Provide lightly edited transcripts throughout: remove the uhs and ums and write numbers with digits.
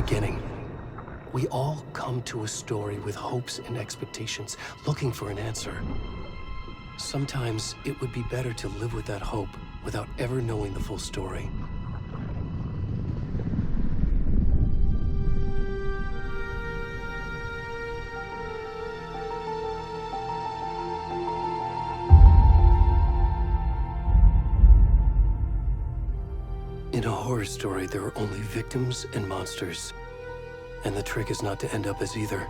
beginning. We all come to a story with hopes and expectations, looking for an answer. Sometimes it would be better to live with that hope without ever knowing the full story. In a horror story, there are only victims and monsters. And the trick is not to end up as either.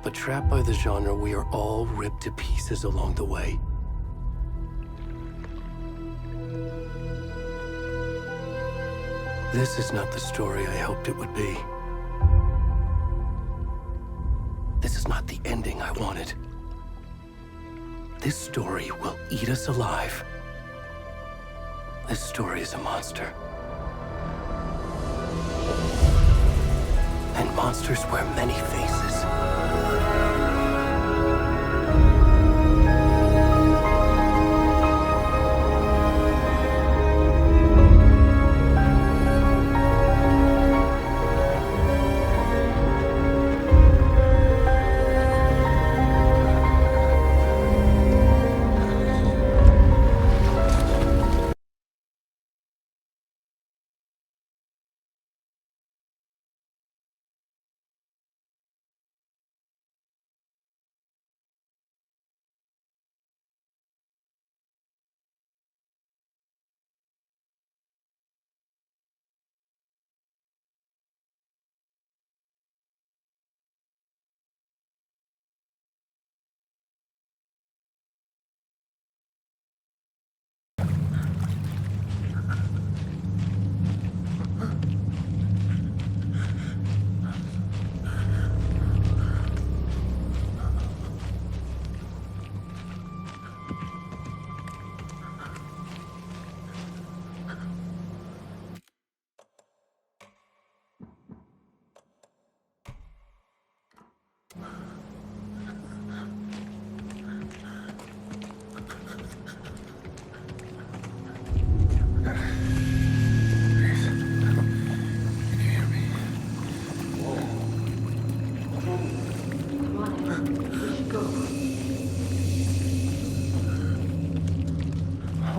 But trapped by the genre, we are all ripped to pieces along the way. This is not the story I hoped it would be. This is not the ending I wanted. This story will eat us alive. This story is a monster. And monsters wear many faces.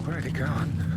Already gone.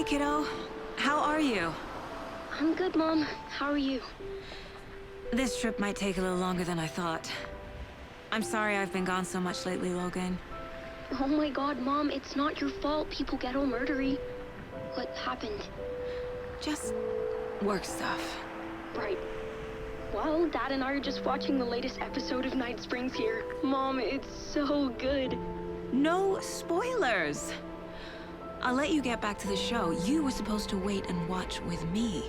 Hey, kiddo. How are you? I'm good, Mom. How are you? This trip might take a little longer than I thought. I'm sorry I've been gone so much lately, Logan. Oh my god, Mom, it's not your fault people get all murdery. What happened? Just work stuff. Right. Well, Dad and I are just watching the latest episode of Night Springs here. Mom, it's so good. No spoilers! I'll let you get back to the show. You were supposed to wait and watch with me.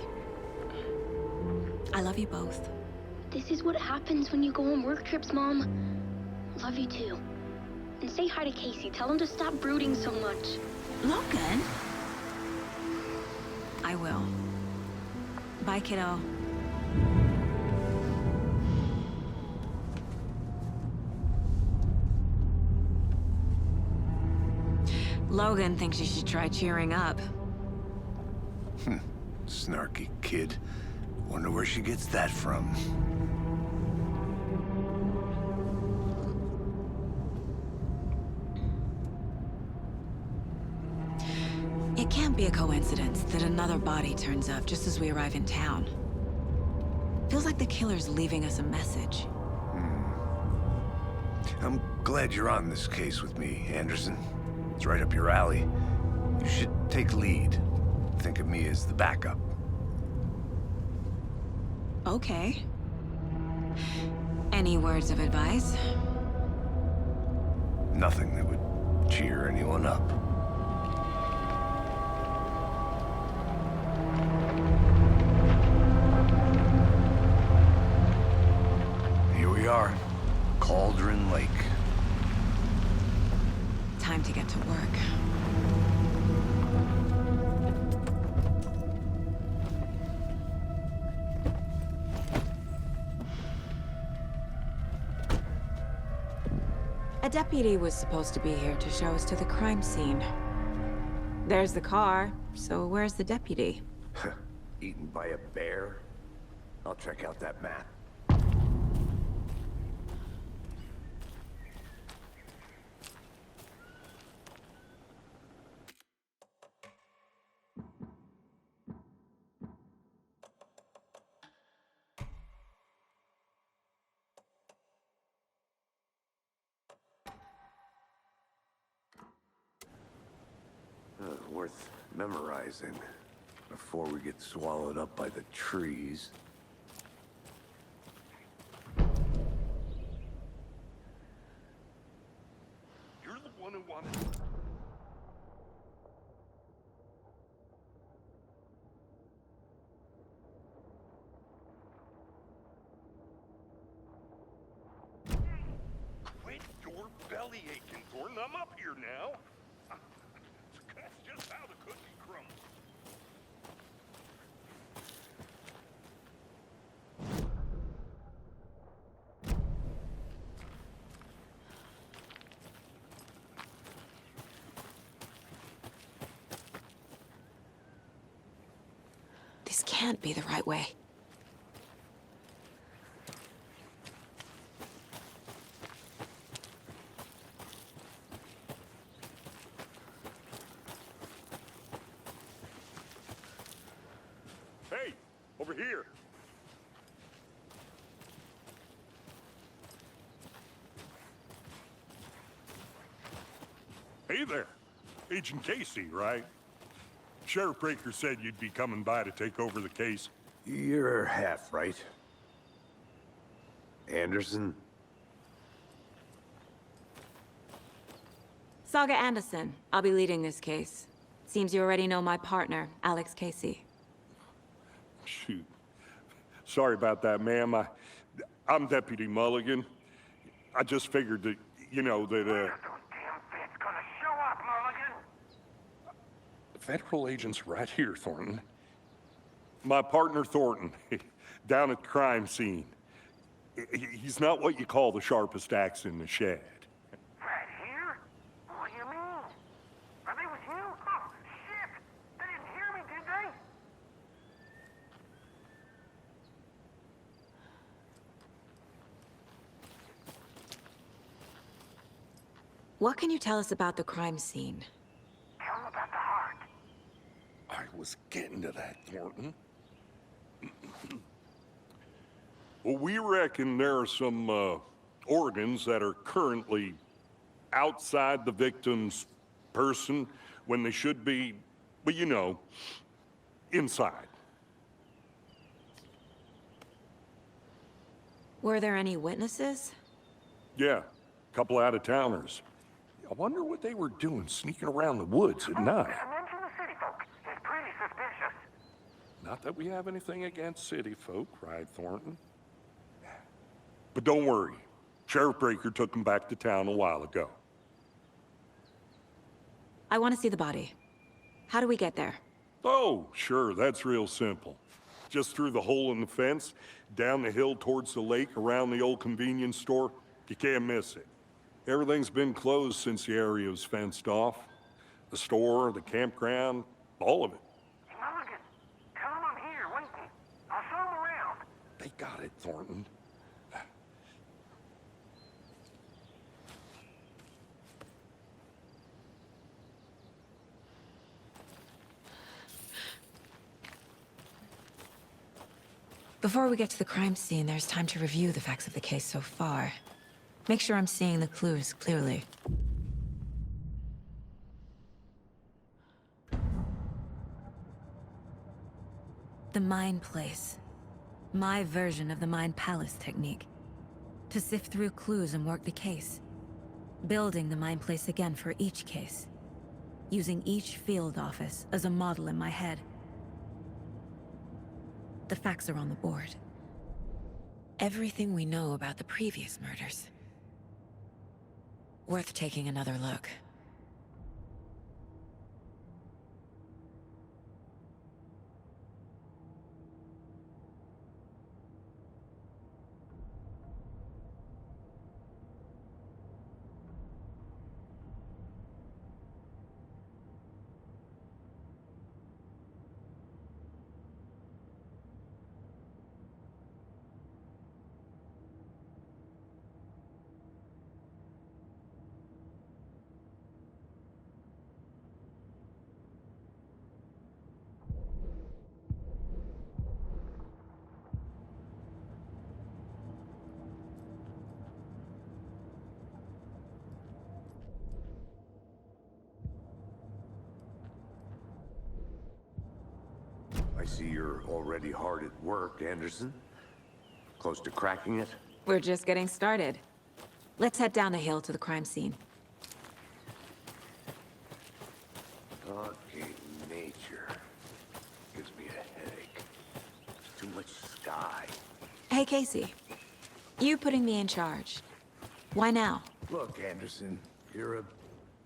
I love you both. This is what happens when you go on work trips, Mom. Love you too. And say hi to Casey. Tell him to stop brooding so much. Logan? I will. Bye, kiddo. Logan thinks you should try cheering up. Snarky kid. Wonder where she gets that from. It can't be a coincidence that another body turns up just as we arrive in town. Feels like the killer's leaving us a message. I'm glad you're on this case with me, Anderson. It's right up your alley. You should take lead. Think of me as the backup. Okay. Any words of advice? Nothing that would cheer anyone up. Here we are. Cauldron Lake. Time to get to work. A deputy was supposed to be here to show us to the crime scene. There's the car, so where's the deputy? Eaten by a bear? I'll check out that map. Worth memorizing before we get swallowed up by the trees. You're the one who wanted... Quit your belly aching, Thornton. I'm up here now. That's just how the cookie crumbles. This can't be the right way. Hey, over here. Hey there. Agent Casey, right? Sheriff Breaker said you'd be coming by to take over the case. You're half right. Anderson? Saga Anderson. I'll be leading this case. Seems you already know my partner, Alex Casey. Shoot. Sorry about that, ma'am. I'm Deputy Mulligan. I just figured that, you know, that, Damn bitch gonna show up, Mulligan! federal agent's right here, Thornton. My partner, Thornton, down at the crime scene. He's not what you call the sharpest axe in the shed. Right here? What do you mean? Are they with you? Oh, shit! They didn't hear me, did they? What can you tell us about the crime scene? Tell them about the heart. was getting to that, Thornton. Well, we reckon there are some organs that are currently outside the victim's person when they should be, well, you know, inside. Were there any witnesses? Yeah, a couple out-of-towners. I wonder what they were doing sneaking around the woods at night. Mention the city folk. It's pretty suspicious. Not that we have anything against city folk, right, Thornton? But don't worry. Sheriff Breaker took them back to town a while ago. I want to see the body. How do we get there? Oh, sure, that's real simple. Just through the hole in the fence, down the hill towards the lake, around the old convenience store. You can't miss it. Everything's been closed since the area was fenced off. The store, the campground, all of it. Mulligan, tell him I'm here waiting. I'll show him around. They got it, Thornton. Before we get to the crime scene, there's time to review the facts of the case so far. Make sure I'm seeing the clues clearly. The Mind Place. My version of the Mind Palace technique. To sift through clues and work the case. Building the Mind Place again for each case. Using each field office as a model in my head. The facts are on the board. Everything we know about the previous murders. Worth taking another look. I see you're already hard at work, Anderson. Close to cracking it? We're just getting started. Let's head down the hill to the crime scene. Okay, nature. Gives me a headache. There's too much sky. Hey, Casey. You putting me in charge. Why now? Look, Anderson, you're a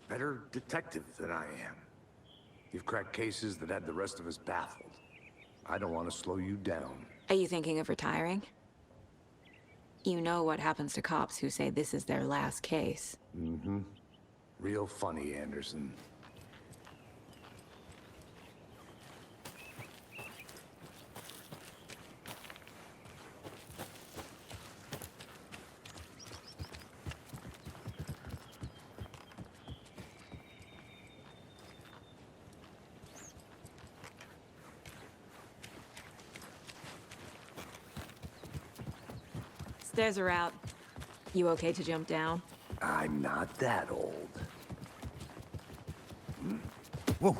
better detective than I am. You've cracked cases that had the rest of us baffled. I don't want to slow you down. Are you thinking of retiring? You know what happens to cops who say this is their last case. Mm-hmm. Real funny, Anderson. Stairs are out. You okay to jump down? I'm not that old. Whoa.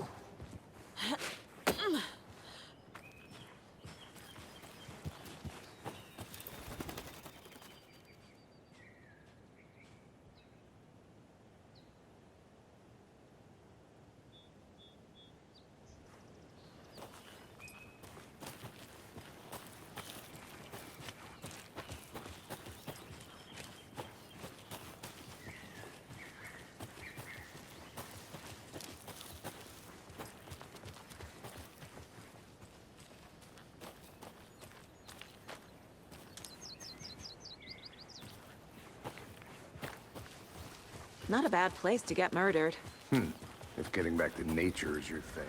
Not a bad place to get murdered. If getting back to nature is your thing.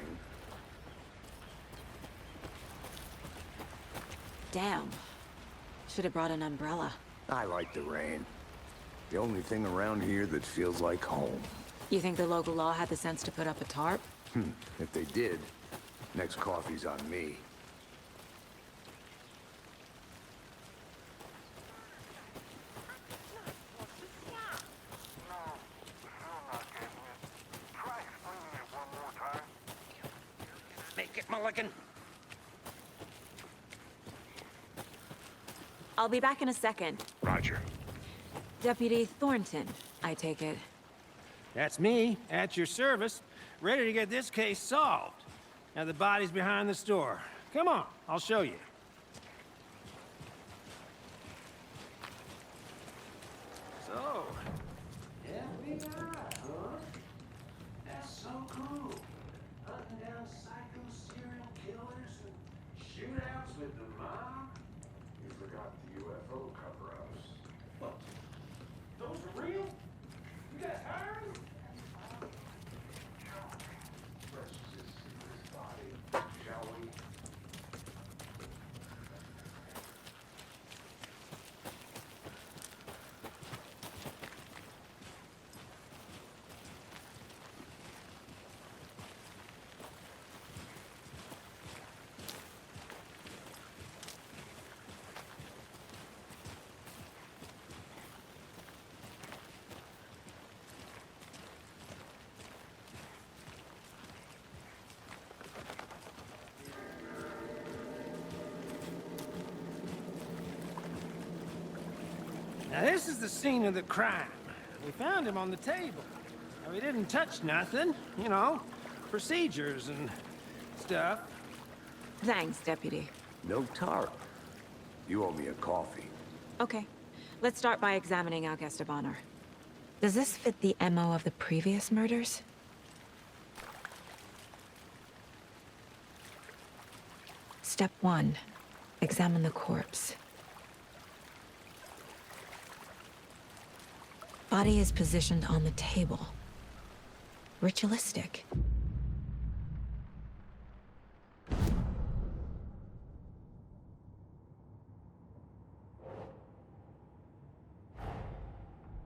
Damn. Should have brought an umbrella. I like the rain. The only thing around here that feels like home. You think the local law had the sense to put up a tarp? If they did, Next coffee's on me. No, still not getting it. Try explaining it one more time. Make it, Mulligan. I'll be back in a second. Roger. Deputy Thornton, I take it. That's me, at your service, ready to get this case solved. Now the body's behind the store. Come on, I'll show you. So, yeah, we are, huh? That's so cool. Hunting down psycho serial killers and shootouts with the mob. You forgot the UFO cover-ups. What? Those are real? You guys hired them? Let's just see this body, shall we? Now this is the scene of the crime. We found him on the table. Now, we didn't touch nothing, you know, procedures and stuff. Thanks, Deputy. No tarp. You owe me a coffee. Okay, let's start by examining our guest of honor. Does this fit the MO of the previous murders? Step 1. Examine the corpse. Body is positioned on the table. Ritualistic.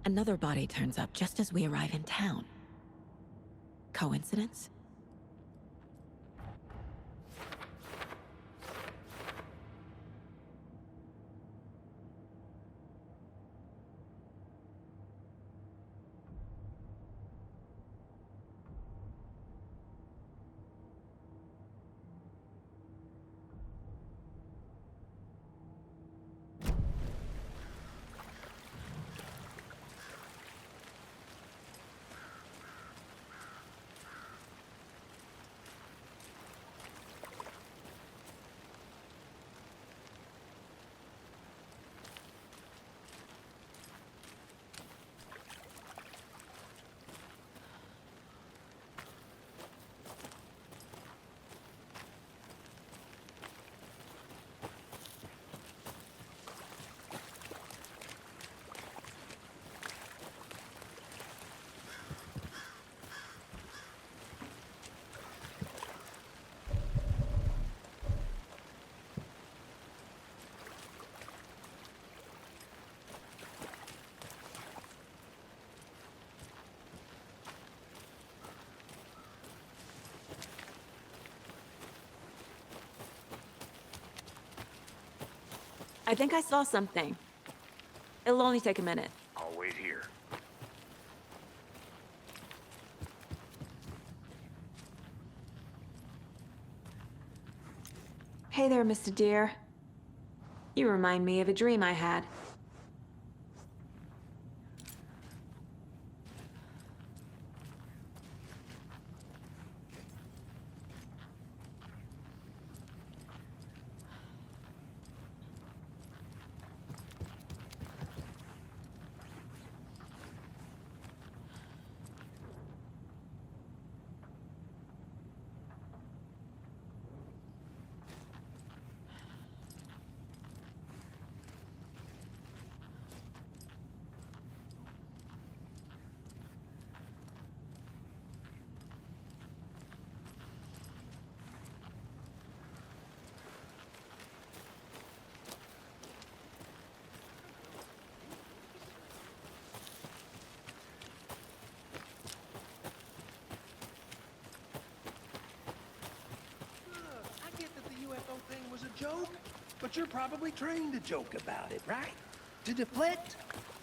Another body turns up just as we arrive in town. Coincidence? I think I saw something. It'll only take a minute. I'll wait here. Hey there, Mr. Deer. You remind me of a dream I had. joke, but you're probably trained to joke about it, right? To deflect,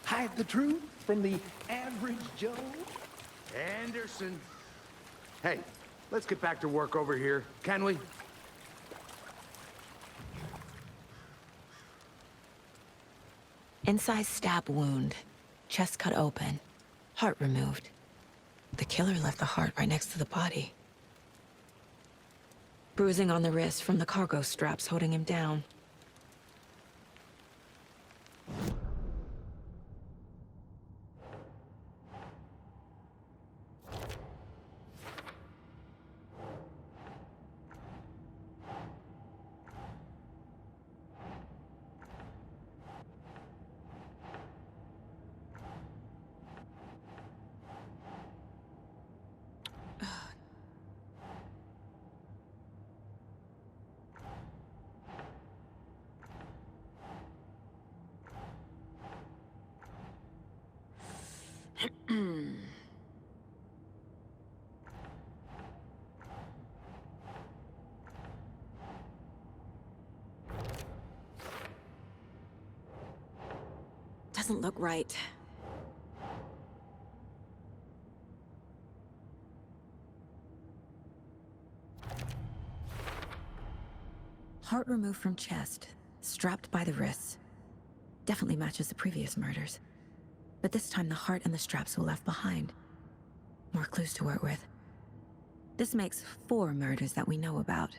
hide the truth from the average Joe. Anderson. Hey, let's get back to work over here, can we? Incised stab wound. Chest cut open. Heart removed. The killer left the heart right next to the body. Bruising on the wrist from the cargo straps holding him down. Doesn't look right. Heart removed from chest, strapped by the wrists. Definitely matches the previous murders. But this time the heart and the straps were left behind. More clues to work with. This makes 4 murders that we know about.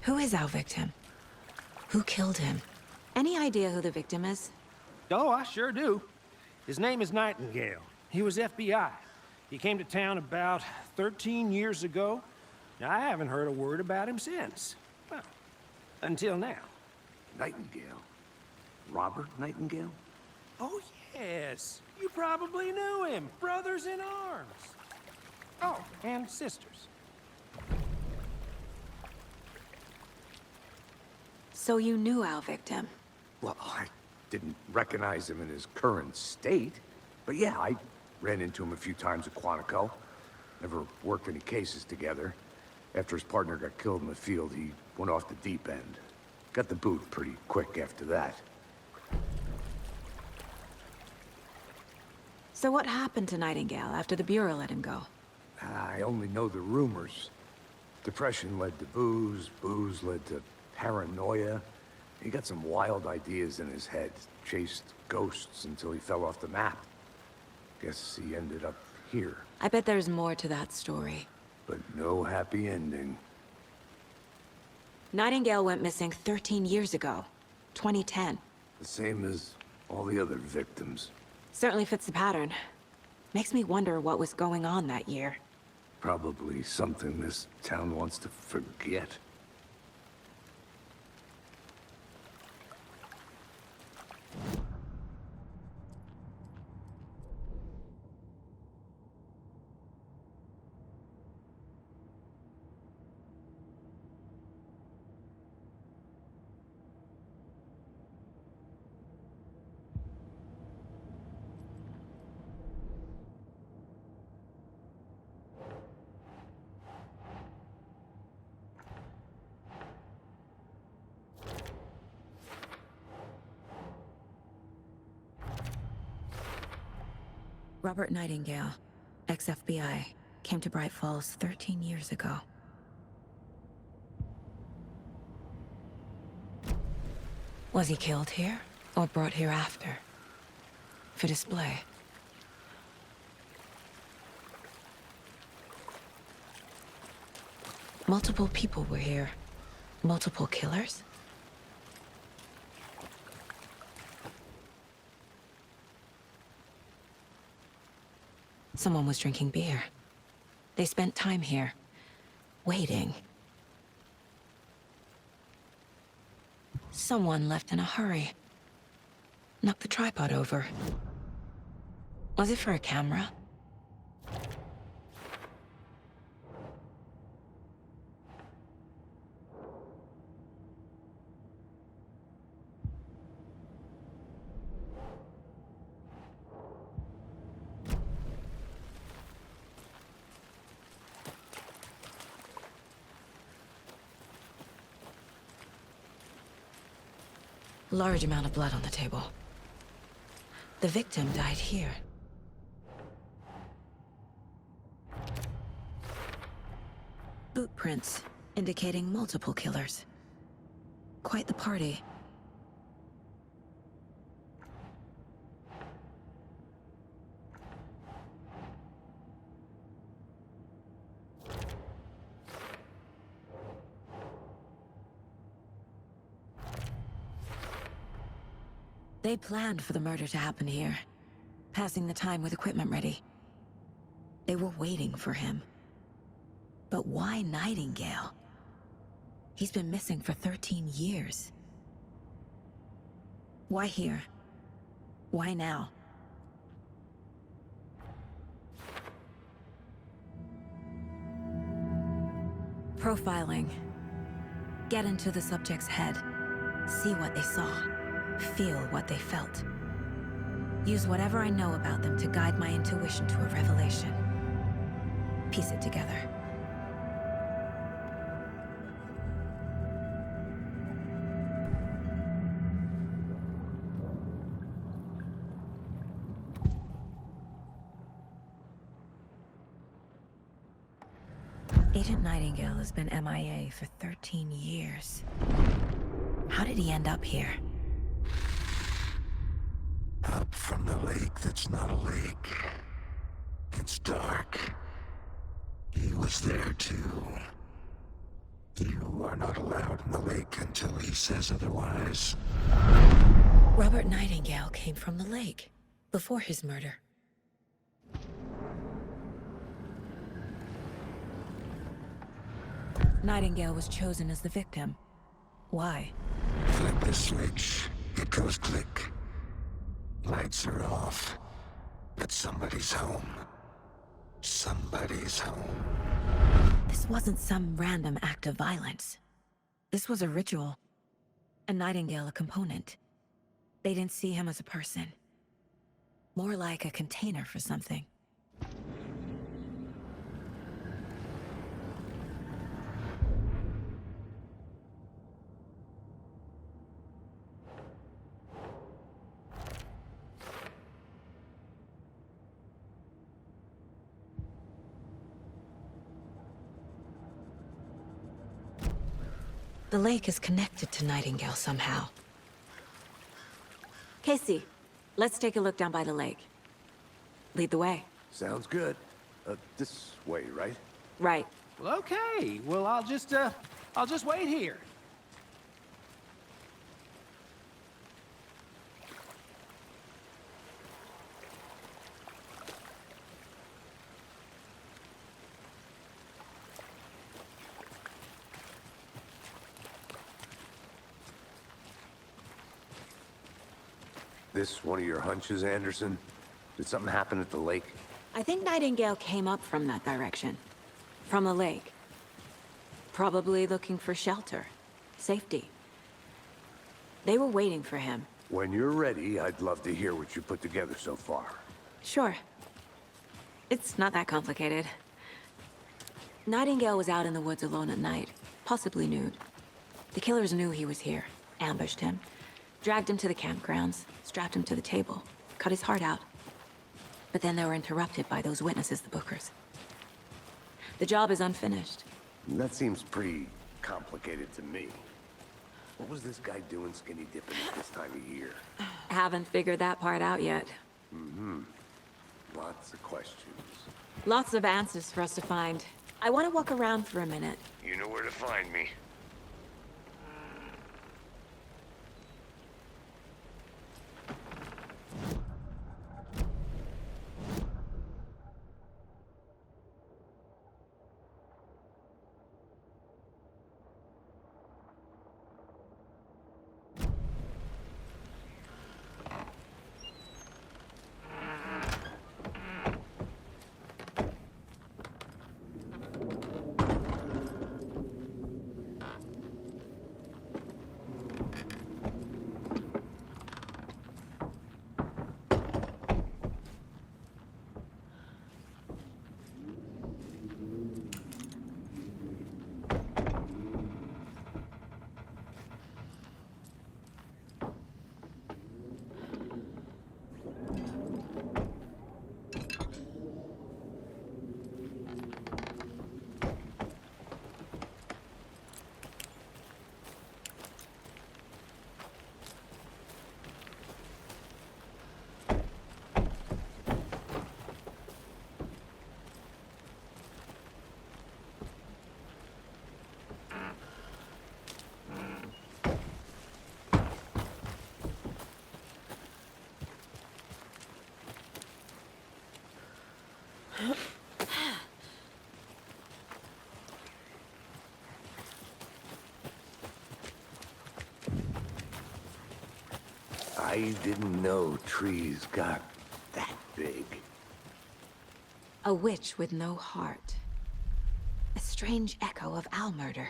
Who is our victim? Who killed him? Any idea who the victim is? Oh, I sure do. His name is Nightingale. He was FBI. He came to town about 13 years ago. Now, I haven't heard a word about him since. Well, until now. Nightingale? Robert Nightingale? Oh, yes. You probably knew him. Brothers in arms. Oh, and sisters. So you knew our victim? Well, I didn't recognize him in his current state. But yeah, I ran into him a few times at Quantico. Never worked any cases together. After his partner got killed in the field, he went off the deep end. Got the boot pretty quick after that. So what happened to Nightingale after the Bureau let him go? I only know the rumors. Depression led to booze, booze led to paranoia. He got some wild ideas in his head, chased ghosts until he fell off the map. Guess he ended up here, I bet there's more to that story. but no happy ending. Nightingale went missing 13 years ago. 2010. The same as all the other victims. Certainly fits the pattern. Makes me wonder what was going on that year. Probably something this town wants to forget. Robert Nightingale, ex-FBI, came to Bright Falls 13 years ago. Was he killed here, or brought here after? For display? Multiple people were here. Multiple killers? Someone was drinking beer. They spent time here, waiting. Someone left in a hurry. Knocked the tripod over. Was it for a camera? Large amount of blood on the table. The victim died here. Boot prints indicating multiple killers. Quite the party. They planned for the murder to happen here, passing the time with equipment ready. They were waiting for him. But why Nightingale? He's been missing for 13 years. Why here? Why now? Profiling. Get into the subject's head. See what they saw. Feel what they felt. Use whatever I know about them to guide my intuition to a revelation. Piece it together. Agent Nightingale has been MIA for 13 years. How did he end up here? Up from the lake that's not a lake. It's dark. He was there too. You are not allowed in the lake until he says otherwise. Robert Nightingale came from the lake, before his murder. Nightingale was chosen as the victim. Why? Flip the switch. It goes click. Lights are off. But somebody's home. Somebody's home. This wasn't some random act of violence. This was a ritual. And Nightingale a component. They didn't see him as a person. More like a container for something. The lake is connected to Nightingale somehow. Casey, let's take a look down by the lake. Lead the way. Sounds good. This way, right? Right. Well, okay. Well, I'll just wait here. This one of your hunches, Anderson? Did something happen at the lake? I think Nightingale came up from that direction. From the lake. Probably looking for shelter. Safety. They were waiting for him. When you're ready, I'd love to hear what you put together so far. Sure. It's not that complicated. Nightingale was out in the woods alone at night, possibly nude. The killers knew he was here, ambushed him, dragged him to the campgrounds, strapped him to the table, cut his heart out. But then they were interrupted by those witnesses, the Bookers. The job is unfinished. That seems pretty complicated to me. What was this guy doing skinny dipping at this time of year? Haven't figured that part out yet. Lots of questions. Lots of answers for us to find. I want to walk around for a minute. You know where to find me. I didn't know trees got that big. A witch with no heart. A strange echo of owl murder.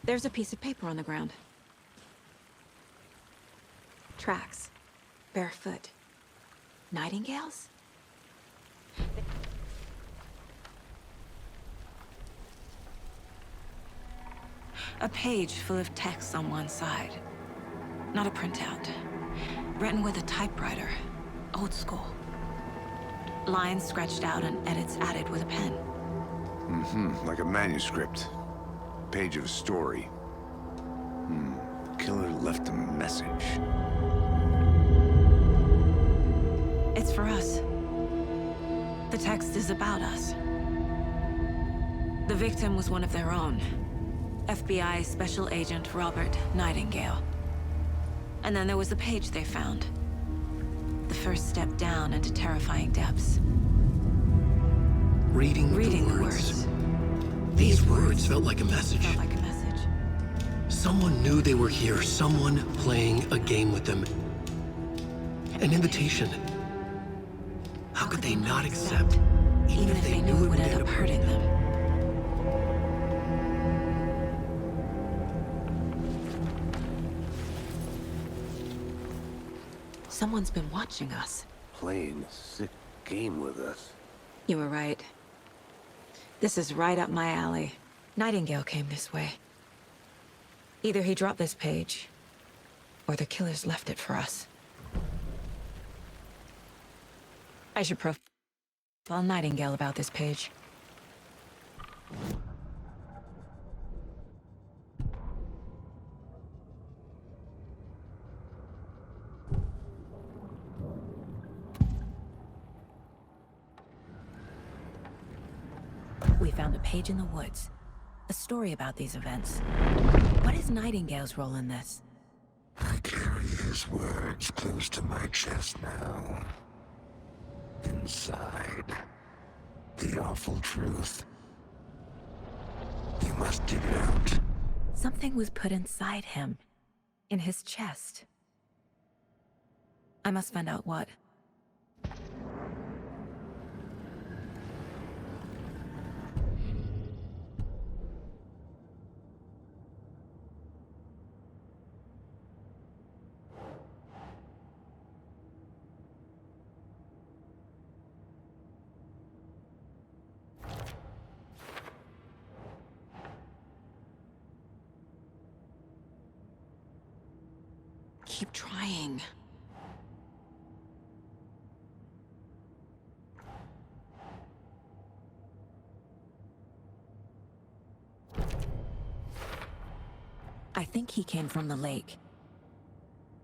There's a piece of paper on the ground. Tracks. Barefoot. Nightingales? A page full of text on one side. Not a printout. Written with a typewriter. Old school. Lines scratched out and edits added with a pen. Like a manuscript. Page of a story. Killer left a message. It's for us. The text is about us. The victim was one of their own. FBI Special Agent Robert Nightingale. And then there was the page they found. The first step down into terrifying depths. Reading the words. These words felt like a message. Felt like a message. Someone knew they were here, someone playing a game with them. An invitation. How could they not accept, even if they knew it would end up hurting them? Someone's been watching us. Playing a sick game with us. You were right. This is right up my alley. Nightingale came this way. Either he dropped this page, or the killers left it for us. I should profile Nightingale about this page. We found a page in the woods. A story about these events. What is Nightingale's role in this? I carry his words close to my chest now. Inside, the awful truth. You must dig it out. Something was put inside him. In his chest. I must find out what. Keep trying. I think he came from the lake.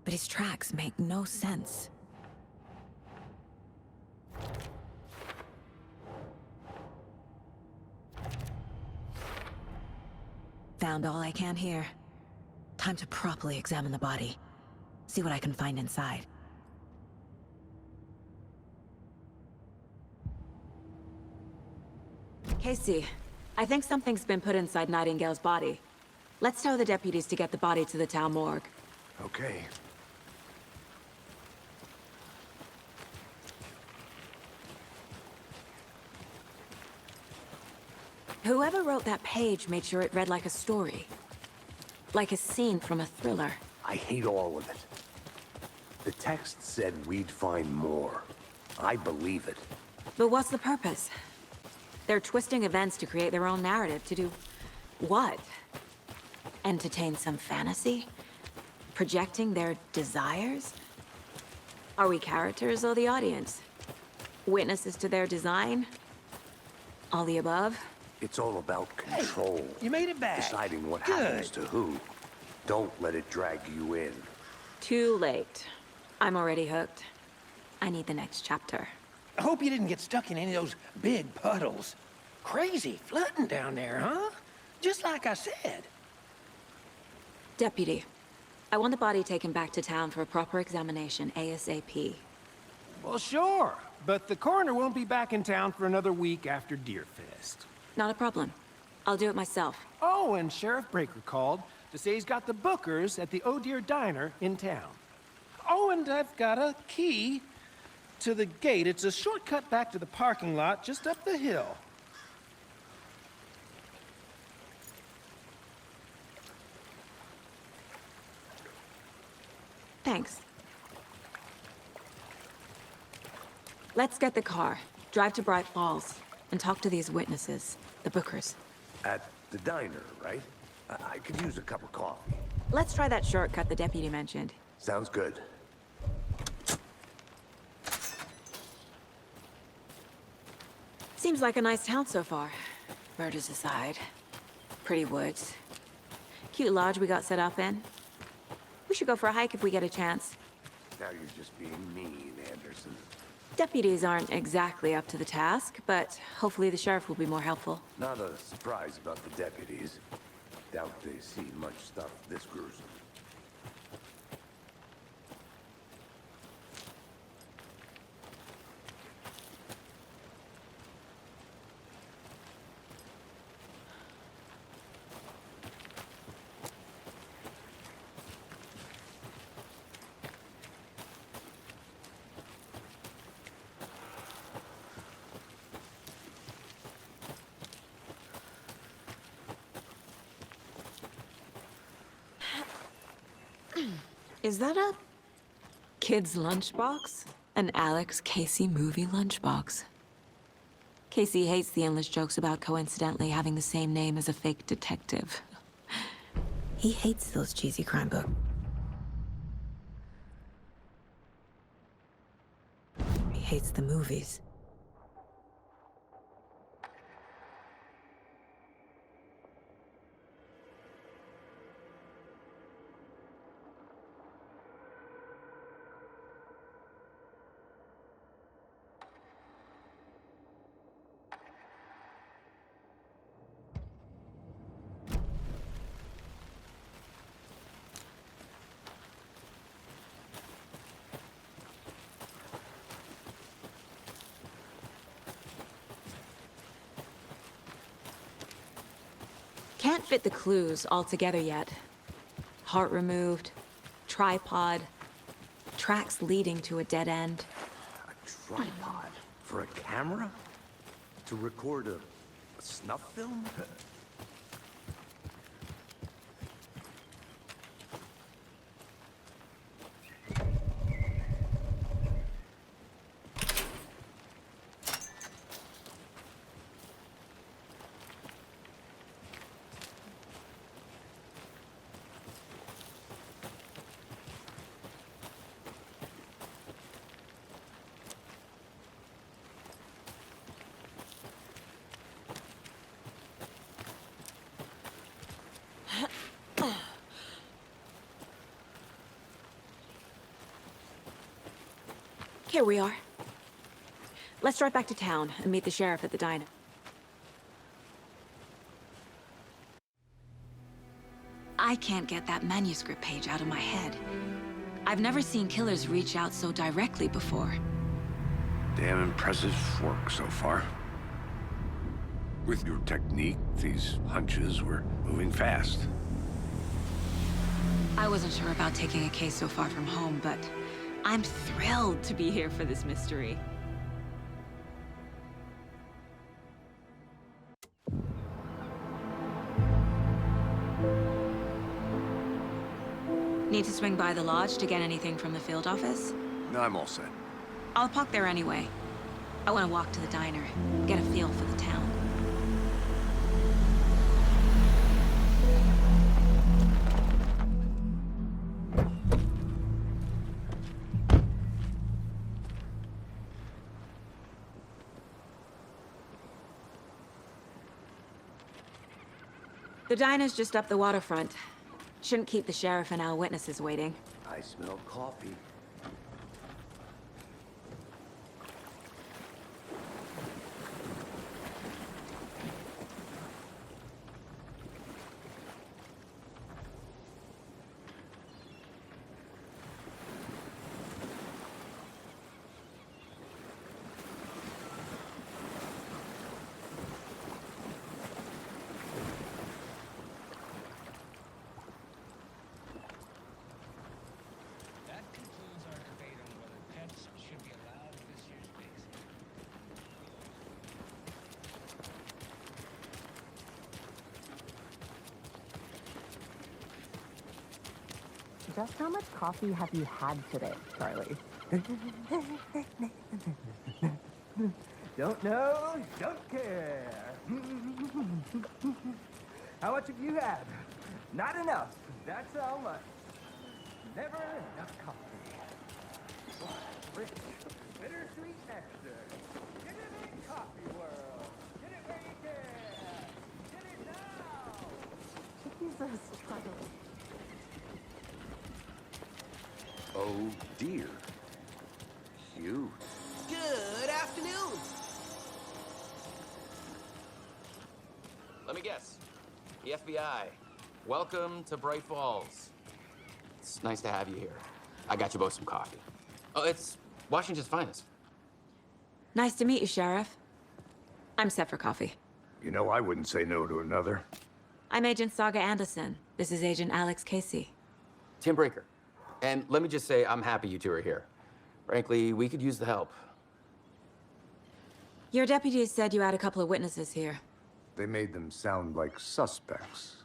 But his tracks make no sense. Found all I can here. Time to properly examine the body. See what I can find inside. Casey, I think something's been put inside Nightingale's body. Let's tell the deputies to get the body to the town morgue. Okay. Whoever wrote that page made sure it read like a story. Like a scene from a thriller. I hate all of it. The text said we'd find more. I believe it. But what's the purpose? They're twisting events to create their own narrative to do... what? Entertain some fantasy? Projecting their desires? Are we characters or the audience? Witnesses to their design? All the above? It's all about control. You made it back. Deciding what Good. happens to who. Don't let it drag you in. Too late. I'm already hooked. I need the next chapter. I hope you didn't get stuck in any of those big puddles. crazy flooding down there, huh? Just like I said. Deputy, I want the body taken back to town for a proper examination ASAP. Well, sure. But the coroner won't be back in town for another week after Deerfest. Not a problem. I'll do it myself. Oh, and Sheriff Breaker called to say he's got the Bookers at the Oh Deer Diner in town. Oh, and I've got a key to the gate. It's a shortcut back to the parking lot just up the hill. Thanks. Let's get the car, drive to Bright Falls, and talk to these witnesses, the Bookers. At the diner, right? I could use a cup of coffee. Let's try that shortcut the deputy mentioned. Sounds good. Seems like a nice town so far. Murders aside. Pretty woods. Cute lodge we got set up in. We should go for a hike if we get a chance. Now you're just being mean, Anderson. Deputies aren't exactly up to the task, but hopefully the sheriff will be more helpful. Not a surprise about the deputies. Doubt they see much stuff this gruesome. Is that a kid's lunchbox? An Alex Casey movie lunchbox. Casey hates the endless jokes about coincidentally having the same name as a fake detective. He hates those cheesy crime books. He hates the movies. Can't fit the clues all together yet. Heart removed, tripod, tracks leading to a dead end. A tripod? For a camera? To record a snuff film? Here we are. Let's drive back to town and meet the sheriff at the diner. I can't get that manuscript page out of my head. I've never seen killers reach out so directly before. Damn impressive work so far. With your technique, these hunches were moving fast. I wasn't sure about taking a case so far from home, but I'm thrilled to be here for this mystery. Need to swing by the lodge to get anything from the field office? No, I'm all set. I'll park there anyway. I want to walk to the diner, get a feel for the town. The diner's just up the waterfront. Shouldn't keep the sheriff and our witnesses waiting. I smell coffee. just how much coffee have you had today, Charlie? Don't know, don't care. How much have you had? Not enough. That's how much. Never enough coffee. Rich, bittersweet nectar. Get it in coffee world. Get it where you can. Get it now. Jesus, Charlie. Oh dear. Cute. Good afternoon. Let me guess. The FBI. Welcome to Bright Falls. It's nice to have you here. I got you both some coffee. Oh, it's Washington's finest. Nice to meet you, Sheriff. I'm set for coffee. You know, I wouldn't say no to another. I'm Agent Saga Anderson. This is Agent Alex Casey. Tim Brinker. And let me just say, I'm happy you two are here. Frankly, we could use the help. Your deputies said you had a couple of witnesses here. They made them sound like suspects.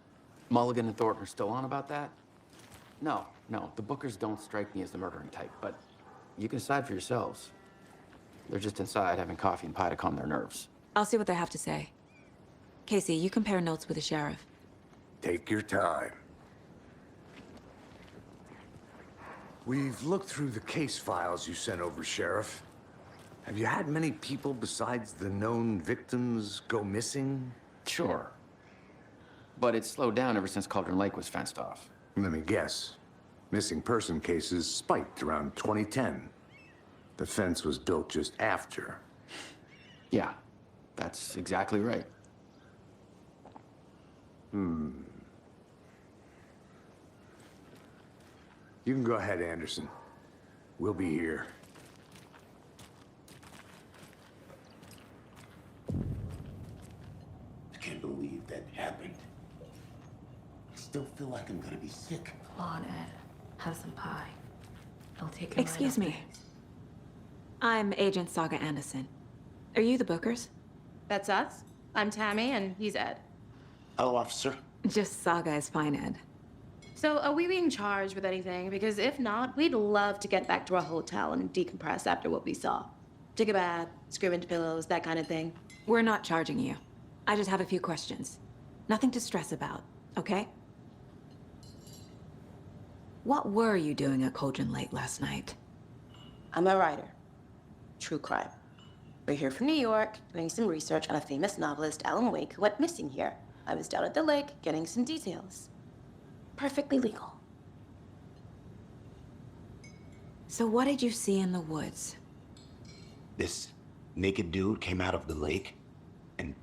Mulligan and Thornton are still on about that? No, the Bookers don't strike me as the murdering type, but you can decide for yourselves. They're just inside having coffee and pie to calm their nerves. I'll see what they have to say. Casey, you compare notes with the sheriff. Take your time. We've looked through the case files you sent over, Sheriff. Have you had many people besides the known victims go missing? Sure. But it's slowed down ever since Cauldron Lake was fenced off. Let me guess. Missing person cases spiked around 2010. The fence was built just after. Yeah, that's exactly right. You can go ahead, Anderson. We'll be here. I can't believe that happened. I still feel like I'm gonna be sick. Come on, Ed. Have some pie. I'll take your Excuse me. I'm Agent Saga Anderson. Are you the Bookers? That's us. I'm Tammy, and he's Ed. Hello, officer. Just Saga is fine, Ed. So, are we being charged with anything? Because if not, we'd love to get back to our hotel and decompress after what we saw. Take a bath, scream into pillows, that kind of thing. We're not charging you. I just have a few questions. Nothing to stress about, okay? What were you doing at Cauldron Lake last night? I'm a writer. True crime. We're here from New York, doing some research on a famous novelist, Alan Wake, who went missing here. I was down at the lake, getting some details. Perfectly legal. So what did you see in the woods? This naked dude came out of the lake, and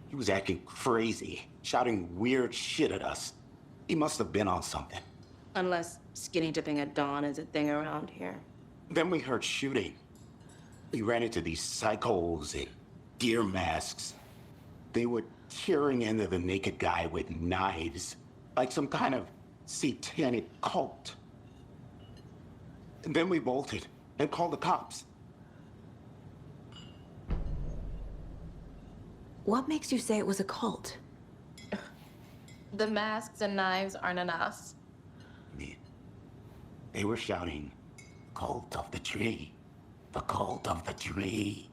he was acting crazy, shouting weird shit at us. He must have been on something. Unless skinny dipping at dawn is a thing around here. Then we heard shooting. We ran into these psychos in deer masks. They were tearing into the naked guy with knives, like some kind of satanic cult. And then we bolted and called the cops. What makes you say it was a cult? The masks and knives aren't enough. They were shouting, "Cult of the tree, the cult of the tree,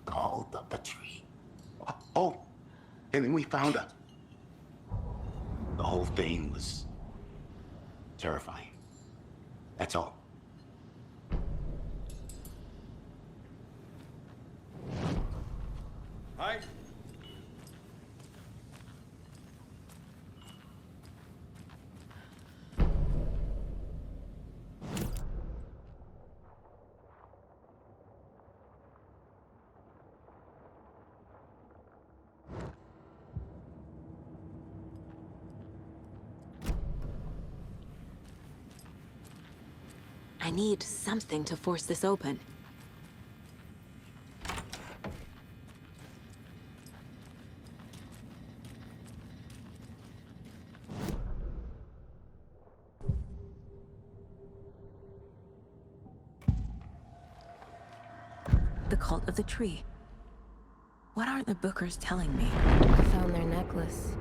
cult of the tree." Oh, and then we found out. The whole thing was terrifying. That's all. Hi. I need something to force this open. The cult of the tree. What aren't the Bookers telling me? I found their necklace.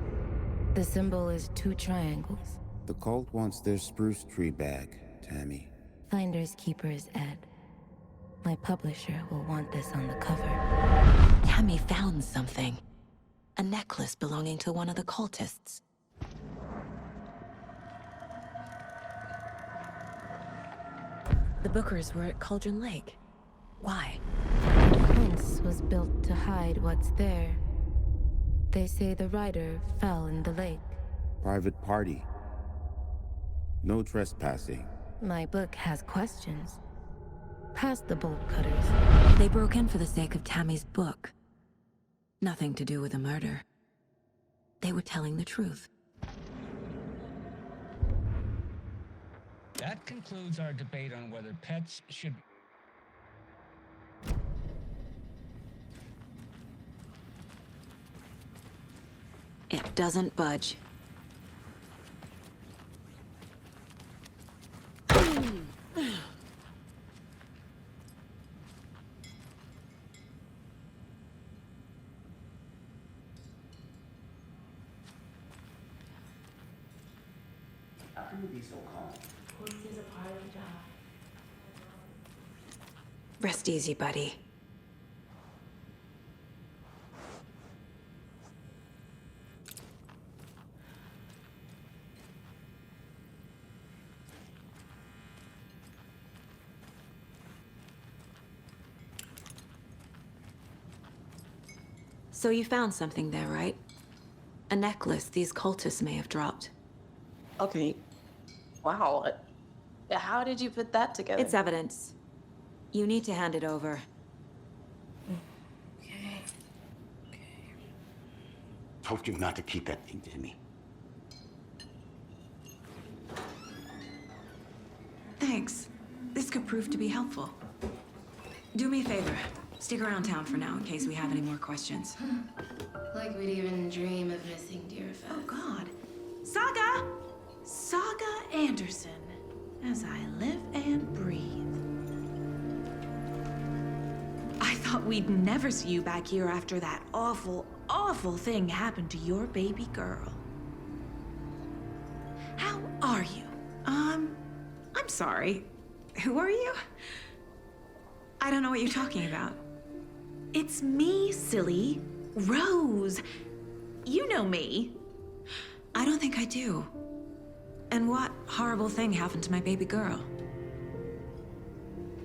The symbol is 2 triangles. The cult wants their spruce tree back, Tammy. Finders Keepers, Ed. My publisher will want this on the cover. Tammy found something. A necklace belonging to one of the cultists. The Bookers were at Cauldron Lake. Why? The fence was built to hide what's there. They say the rider fell in the lake. Private party. No trespassing. My book has questions. Past the bolt cutters. They broke in for the sake of Tammy's book. Nothing to do with the murder. They were telling the truth. That concludes our debate on whether pets should... It doesn't budge. How can you be so calm? This is a part of the job. Rest easy, buddy. So you found something there, right? A necklace these cultists may have dropped. Okay. Wow. How did you put that together? It's evidence. You need to hand it over. Okay. Told you not to keep that thing, Timmy. Thanks. This could prove to be helpful. Do me a favor. Stick around town for now in case we have any more questions. Like we'd even dream of missing Deerfest. Oh, God. Saga! Saga Anderson. As I live and breathe. I thought we'd never see you back here after that awful, awful thing happened to your baby girl. How are you? I'm sorry. Who are you? I don't know what you're talking about. It's me, silly. Rose. You know me. I don't think I do. And what horrible thing happened to my baby girl?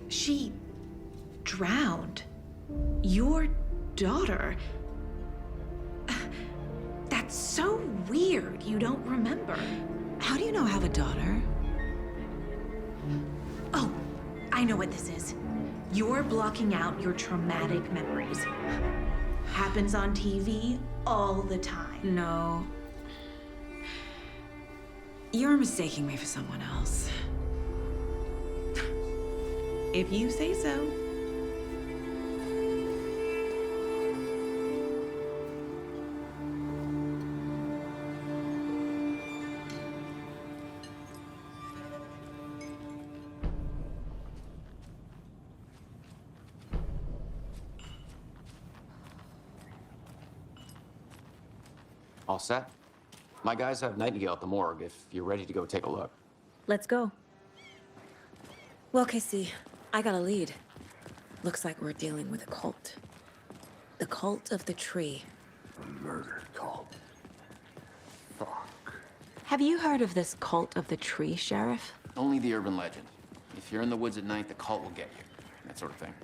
She drowned. Your daughter. That's so weird you don't remember. How do you know I have a daughter? Oh, I know what this is. You're blocking out your traumatic memories. Happens on TV all the time. No. You're mistaking me for someone else. If you say so. All set? My guys have Nightingale at the morgue if you're ready to go take a look. Let's go. Well, Casey, I got a lead. Looks like we're dealing with a cult. The Cult of the Tree. A murder cult. Fuck. Have you heard of this Cult of the Tree, Sheriff? Only the urban legend. If you're in the woods at night, the cult will get you. That sort of thing.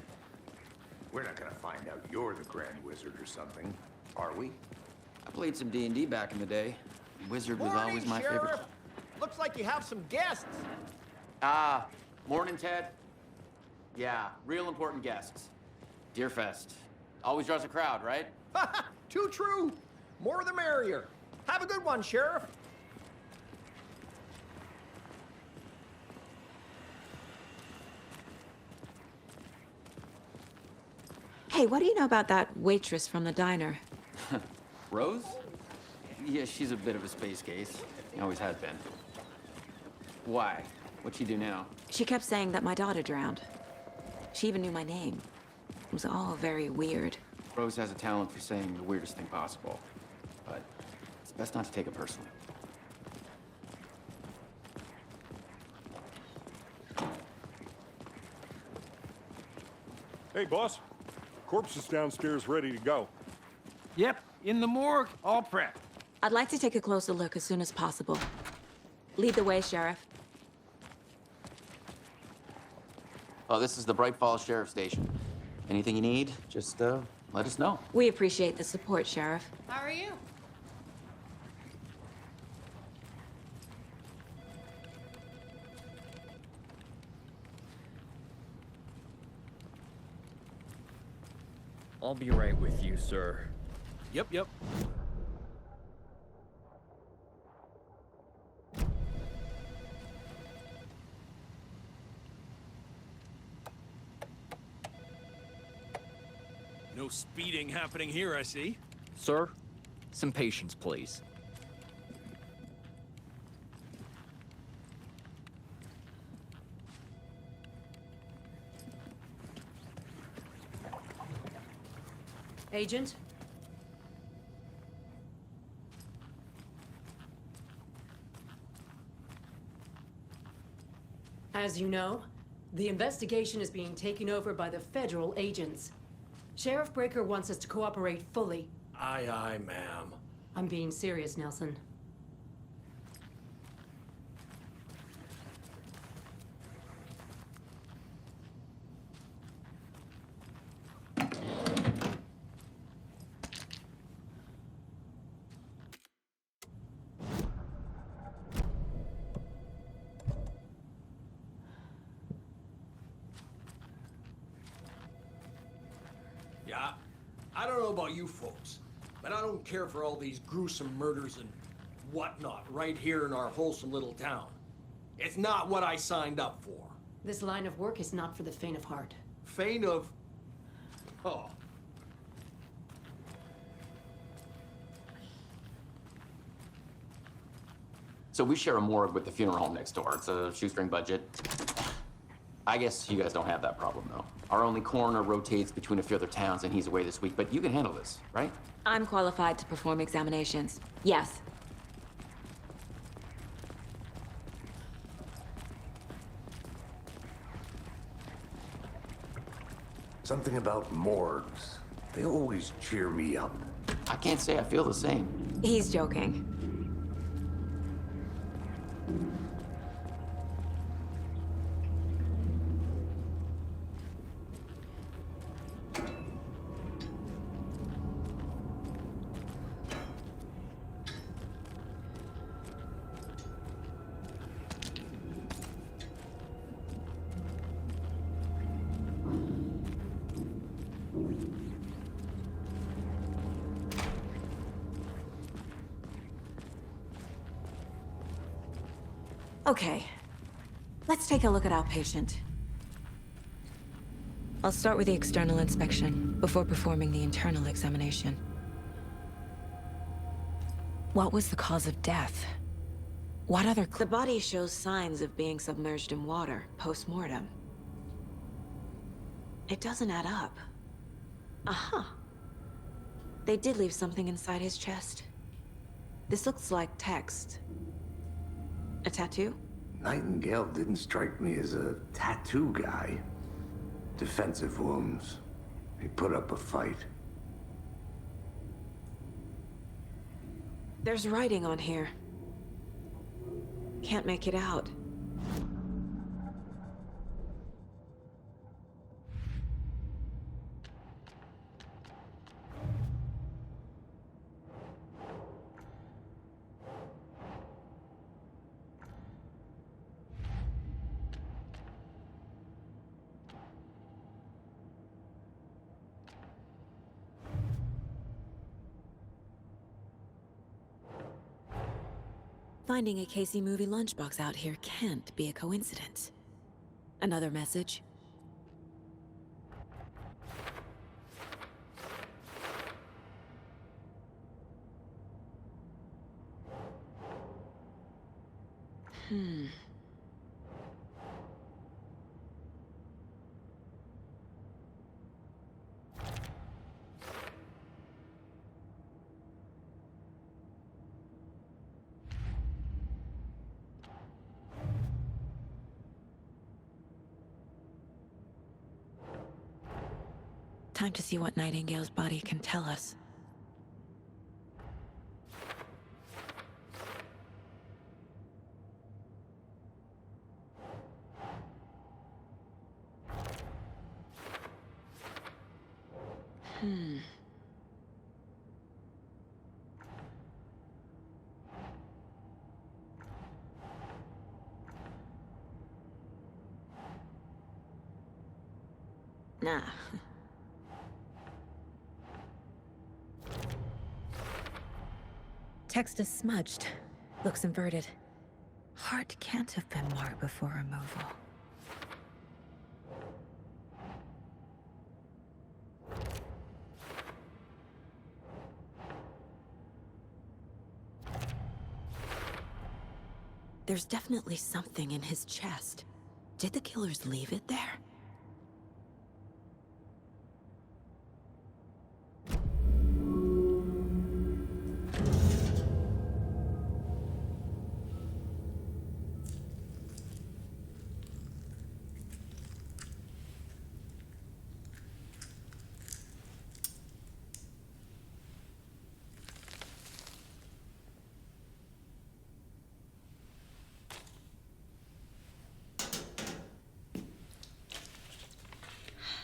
We're not gonna find out you're the Grand Wizard or something, are we? I played some D&D back in the day. Wizard was Morning, always my Sheriff. favorite. Looks like you have some guests. Morning, Ted. Yeah, real important guests. Deerfest. Always draws a crowd, right? Too true. More the merrier. Have a good one, Sheriff. Hey, what do you know about that waitress from the diner? Rose? Yeah, she's a bit of a space case. Always has been. Why? What'd she do now? She kept saying that my daughter drowned. She even knew my name. It was all very weird. Rose has a talent for saying the weirdest thing possible. But it's best not to take it personally. Hey, boss. Corpse is downstairs ready to go. Yep, in the morgue, all prepped. I'd like to take a closer look as soon as possible. Lead the way, Sheriff. Oh, this is the Bright Falls Sheriff Station. Anything you need, just let us know. We appreciate the support, Sheriff. How are you? I'll be right with you, sir. Yep. No speeding happening here, I see. Sir, some patience, please. Agent? As you know, the investigation is being taken over by the federal agents. Sheriff Breaker wants us to cooperate fully. Aye, ma'am. I'm being serious, Nelson. Yeah, I don't know about you folks, but I don't care for all these gruesome murders and whatnot right here in our wholesome little town. It's not what I signed up for. This line of work is not for the faint of heart. Faint of... Oh. So we share a morgue with the funeral home next door. It's a shoestring budget. I guess you guys don't have that problem, though. Our only coroner rotates between a few other towns, and he's away this week, but you can handle this, right? I'm qualified to perform examinations. Yes. Something about morgues. They always cheer me up. I can't say I feel the same. He's joking. Okay, let's take a look at our patient. I'll start with the external inspection before performing the internal examination. What was the cause of death? What other... The body shows signs of being submerged in water post-mortem. It doesn't add up. Aha. They did leave something inside his chest. This looks like text. A tattoo? Nightingale didn't strike me as a tattoo guy. Defensive wounds. He put up a fight. There's writing on here. Can't make it out. Finding a Casey movie lunchbox out here can't be a coincidence. Another message? Time to see what Nightingale's body can tell us. Nah. Text is smudged. Looks inverted. Heart can't have been marked before removal. There's definitely something in his chest. Did the killers leave it there?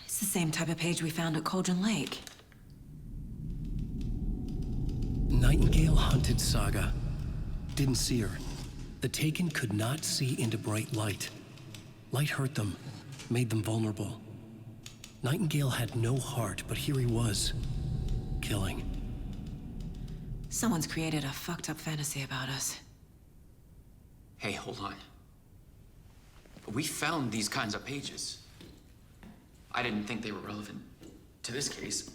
It's the same type of page we found at Cauldron Lake. Nightingale hunted Saga. Didn't see her. The Taken could not see into bright light. Light hurt them, made them vulnerable. Nightingale had no heart, but here he was, killing. Someone's created a fucked up fantasy about us. Hey, hold on. We found these kinds of pages. I didn't think they were relevant to this case.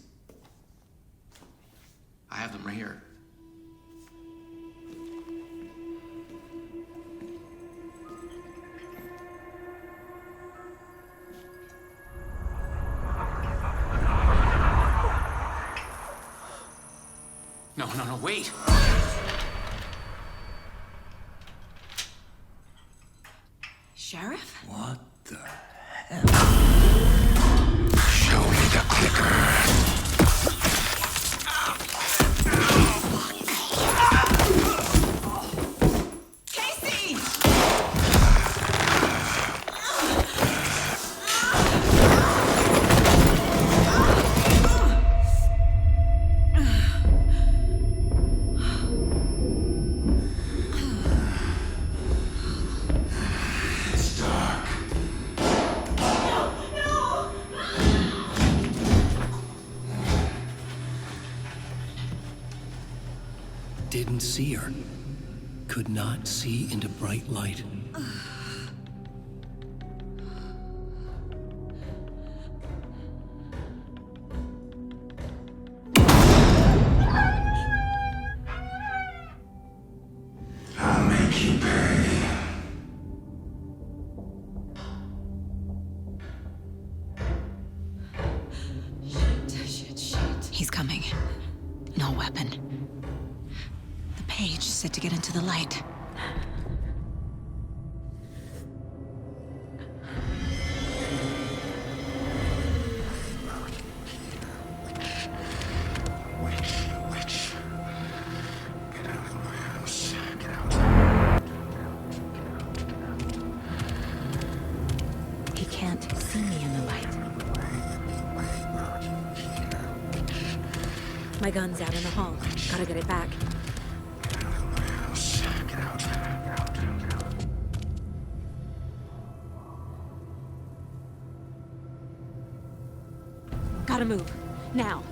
I have them right here. No, wait! Sheriff? What the hell? Show me the clicker. Didn't see her. Could not see into bright light. I'll make you pay. Shit. He's coming. No weapon. The page said to get into the light. Witch. Get out of my house. Get out. He can't see me in the light. My gun's out in the hall. Gotta get it back. Get out of my house. Get out. Get out. Gotta move. Now.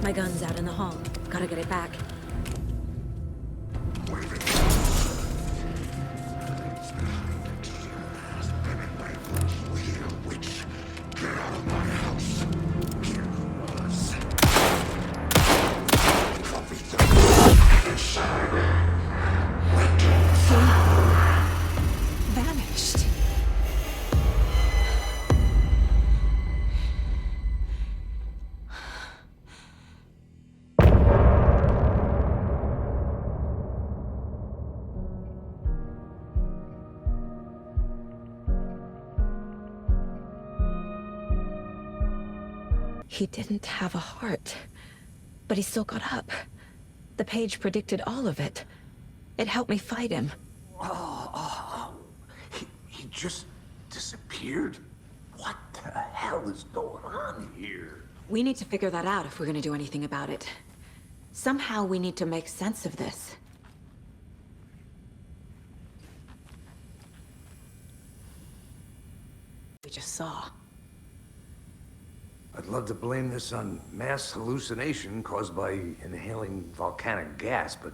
My gun's out in the hall. Gotta get it back. Vanished. He didn't have a heart, but he still got up. The page predicted all of it. It helped me fight him. He just disappeared? What the hell is going on here? We need to figure that out if we're gonna do anything about it. Somehow we need to make sense of this. We just saw. I'd love to blame this on mass hallucination caused by inhaling volcanic gas, but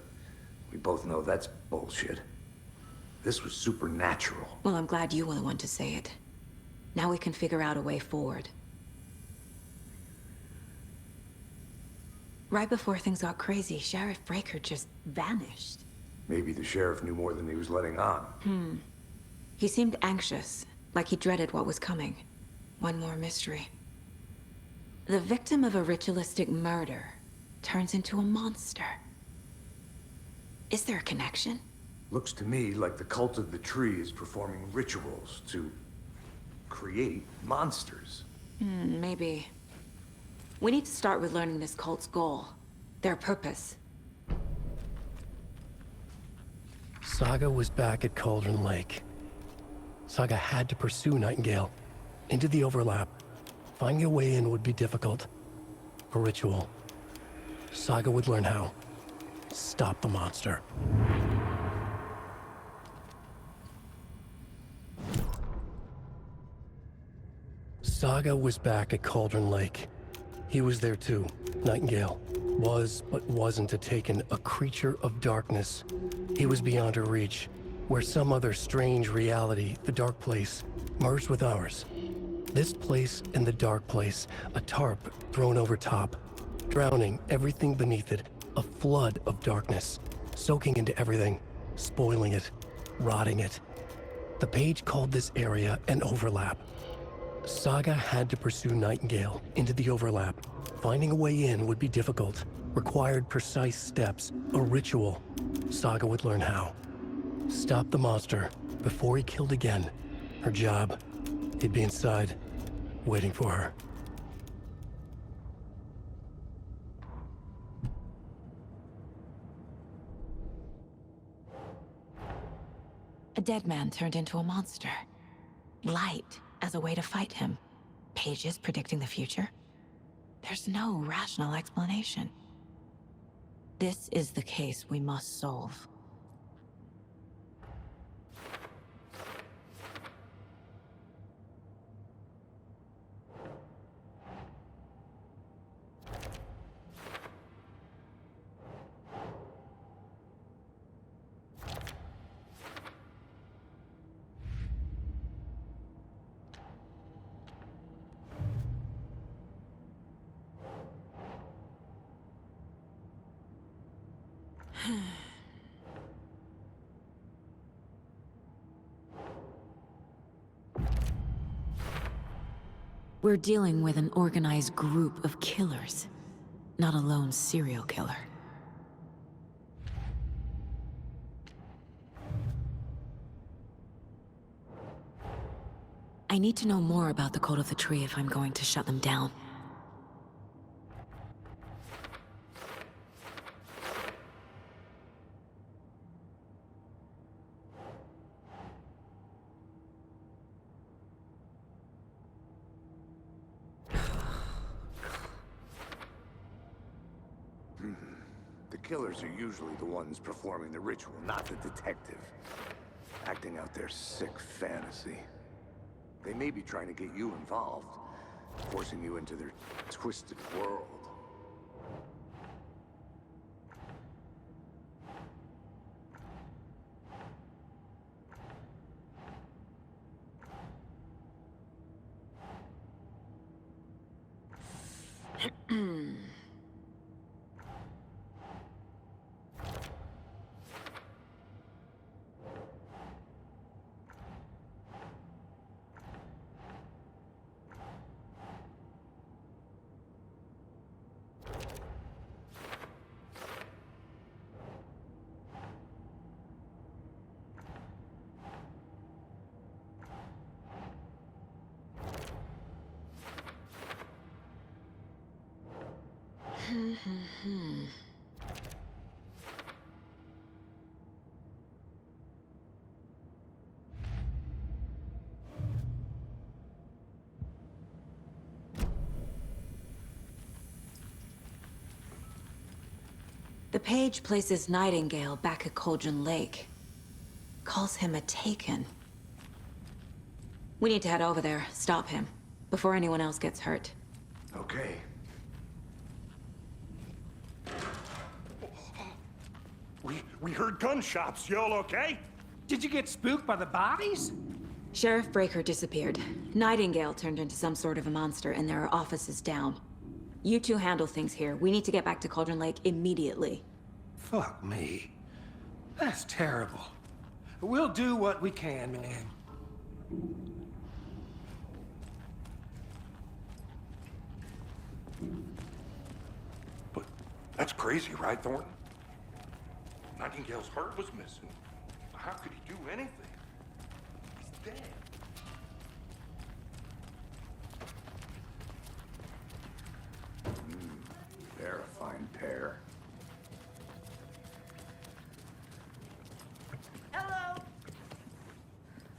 we both know that's bullshit. This was supernatural. Well, I'm glad you were the one to say it. Now we can figure out a way forward. Right before things got crazy, Sheriff Breaker just vanished. Maybe the sheriff knew more than he was letting on. He seemed anxious, like he dreaded what was coming. One more mystery. The victim of a ritualistic murder turns into a monster. Is there a connection? Looks to me like the cult of the tree is performing rituals to create monsters. Maybe. We need to start with learning this cult's goal. Their purpose. Saga was back at Cauldron Lake. Saga had to pursue Nightingale into the overlap. Finding a way in would be difficult. A ritual. Saga would learn how. Stop the monster. Saga was back at Cauldron Lake. He was there too. Nightingale was, but wasn't a Taken, a creature of darkness. He was beyond her reach, where some other strange reality, the dark place, merged with ours. This place and the dark place, a tarp thrown over top, drowning everything beneath it, a flood of darkness, soaking into everything, spoiling it, rotting it. The page called this area an overlap. Saga had to pursue Nightingale into the overlap. Finding a way in would be difficult, required precise steps, a ritual. Saga would learn how. Stop the monster before he killed again. Her job, he'd be inside, waiting for her. A dead man turned into a monster. Light as a way to fight him. Pages predicting the future. There's no rational explanation. This is the case we must solve. We're dealing with an organized group of killers, not a lone serial killer. I need to know more about the Cult of the Tree if I'm going to shut them down. The killers are usually the ones performing the ritual, not the detective. Acting out their sick fantasy. They may be trying to get you involved, forcing you into their twisted world. The page places Nightingale back at Cauldron Lake. Calls him a Taken. We need to head over there, stop him, before anyone else gets hurt. Okay. We heard gunshots. Y'all okay? Did you get spooked by the bodies? Sheriff Breaker disappeared. Nightingale turned into some sort of a monster, and there are offices down. You two handle things here. We need to get back to Cauldron Lake immediately. Fuck me. That's terrible. We'll do what we can, man. But that's crazy, right, Thornton? Nightingale's heart was missing. How could he do anything? He's dead. They're a fine pair. Hello.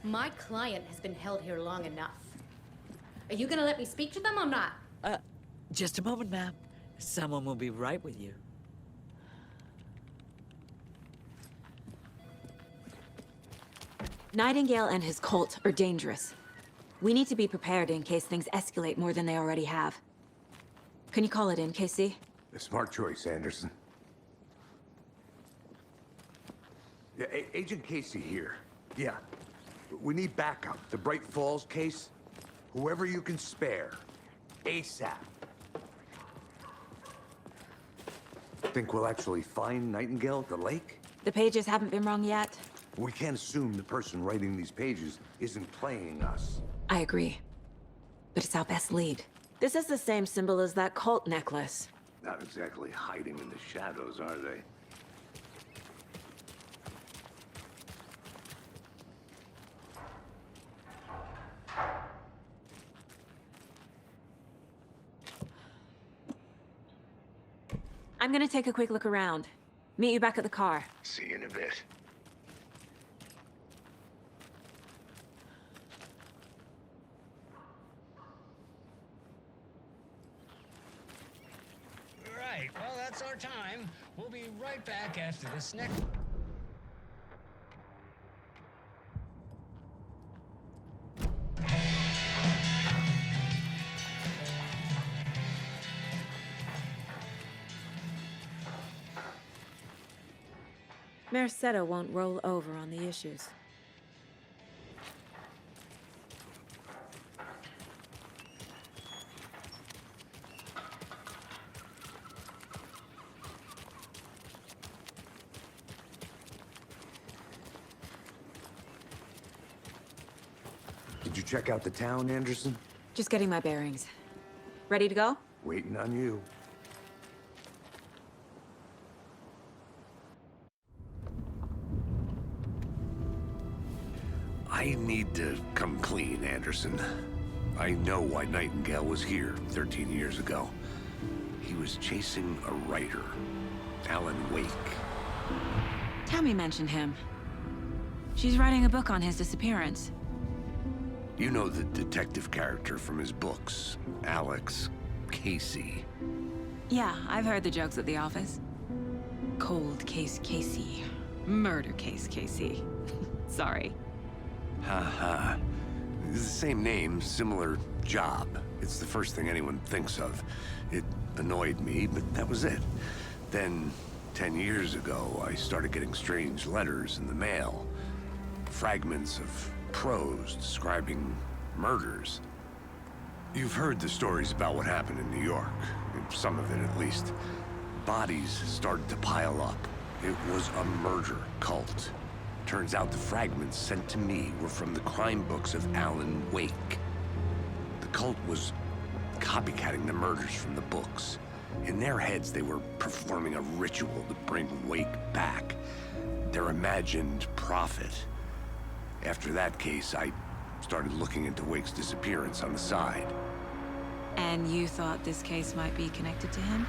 My client has been held here long enough. Are you gonna let me speak to them or not? Just a moment, ma'am. Someone will be right with you. Nightingale and his cult are dangerous. We need to be prepared in case things escalate more than they already have. Can you call it in, Casey? A smart choice, Anderson. Yeah, Agent Casey here. Yeah. We need backup. The Bright Falls case. Whoever you can spare. ASAP. Think we'll actually find Nightingale at the lake? The pages haven't been wrong yet. We can't assume the person writing these pages isn't playing us. I agree. But it's our best lead. This is the same symbol as that cult necklace. Not exactly hiding in the shadows, are they? I'm gonna take a quick look around. Meet you back at the car. See you in a bit. Right, well, that's our time. We'll be right back after this next... Mercado won't roll over on the issues. Did you check out the town, Anderson? Just getting my bearings. Ready to go? Waiting on you. I need to come clean, Anderson. I know why Nightingale was here 13 years ago. He was chasing a writer, Alan Wake. Tammy mentioned him. She's writing a book on his disappearance. You know the detective character from his books, Alex Casey. Yeah, I've heard the jokes at the office. Cold case Casey. Murder case Casey. Sorry. Ha. It's the same name, similar job. It's the first thing anyone thinks of. It annoyed me, but that was it. Then, 10 years ago, I started getting strange letters in the mail. Fragments of prose describing murders. You've heard the stories about what happened in New York. Some of it, at least. Bodies started to pile up. It was a murder cult. Turns out the fragments sent to me were from the crime books of Alan Wake. The cult was copycatting the murders from the books. In their heads, they were performing a ritual to bring Wake back. Their imagined prophet. After that case, I started looking into Wake's disappearance on the side. And you thought this case might be connected to him?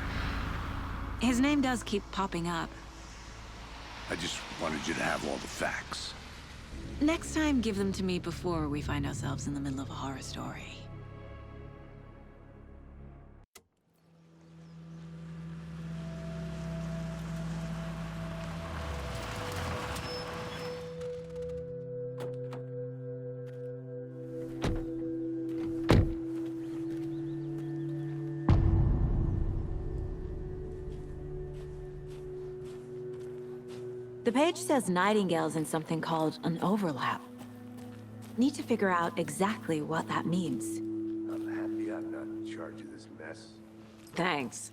His name does keep popping up. I just wanted you to have all the facts. Next time, give them to me before we find ourselves in the middle of a horror story. The page says Nightingale's in something called an overlap. Need to figure out exactly what that means. I'm happy I'm not in charge of this mess. Thanks.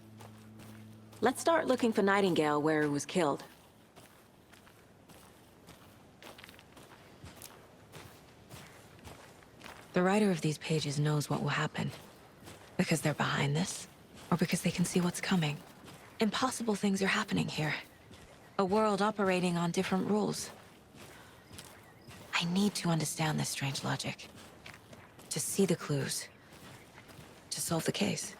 Let's start looking for Nightingale where he was killed. The writer of these pages knows what will happen. Because they're behind this, or because they can see what's coming. Impossible things are happening here. A world operating on different rules. I need to understand this strange logic. To see the clues. To solve the case.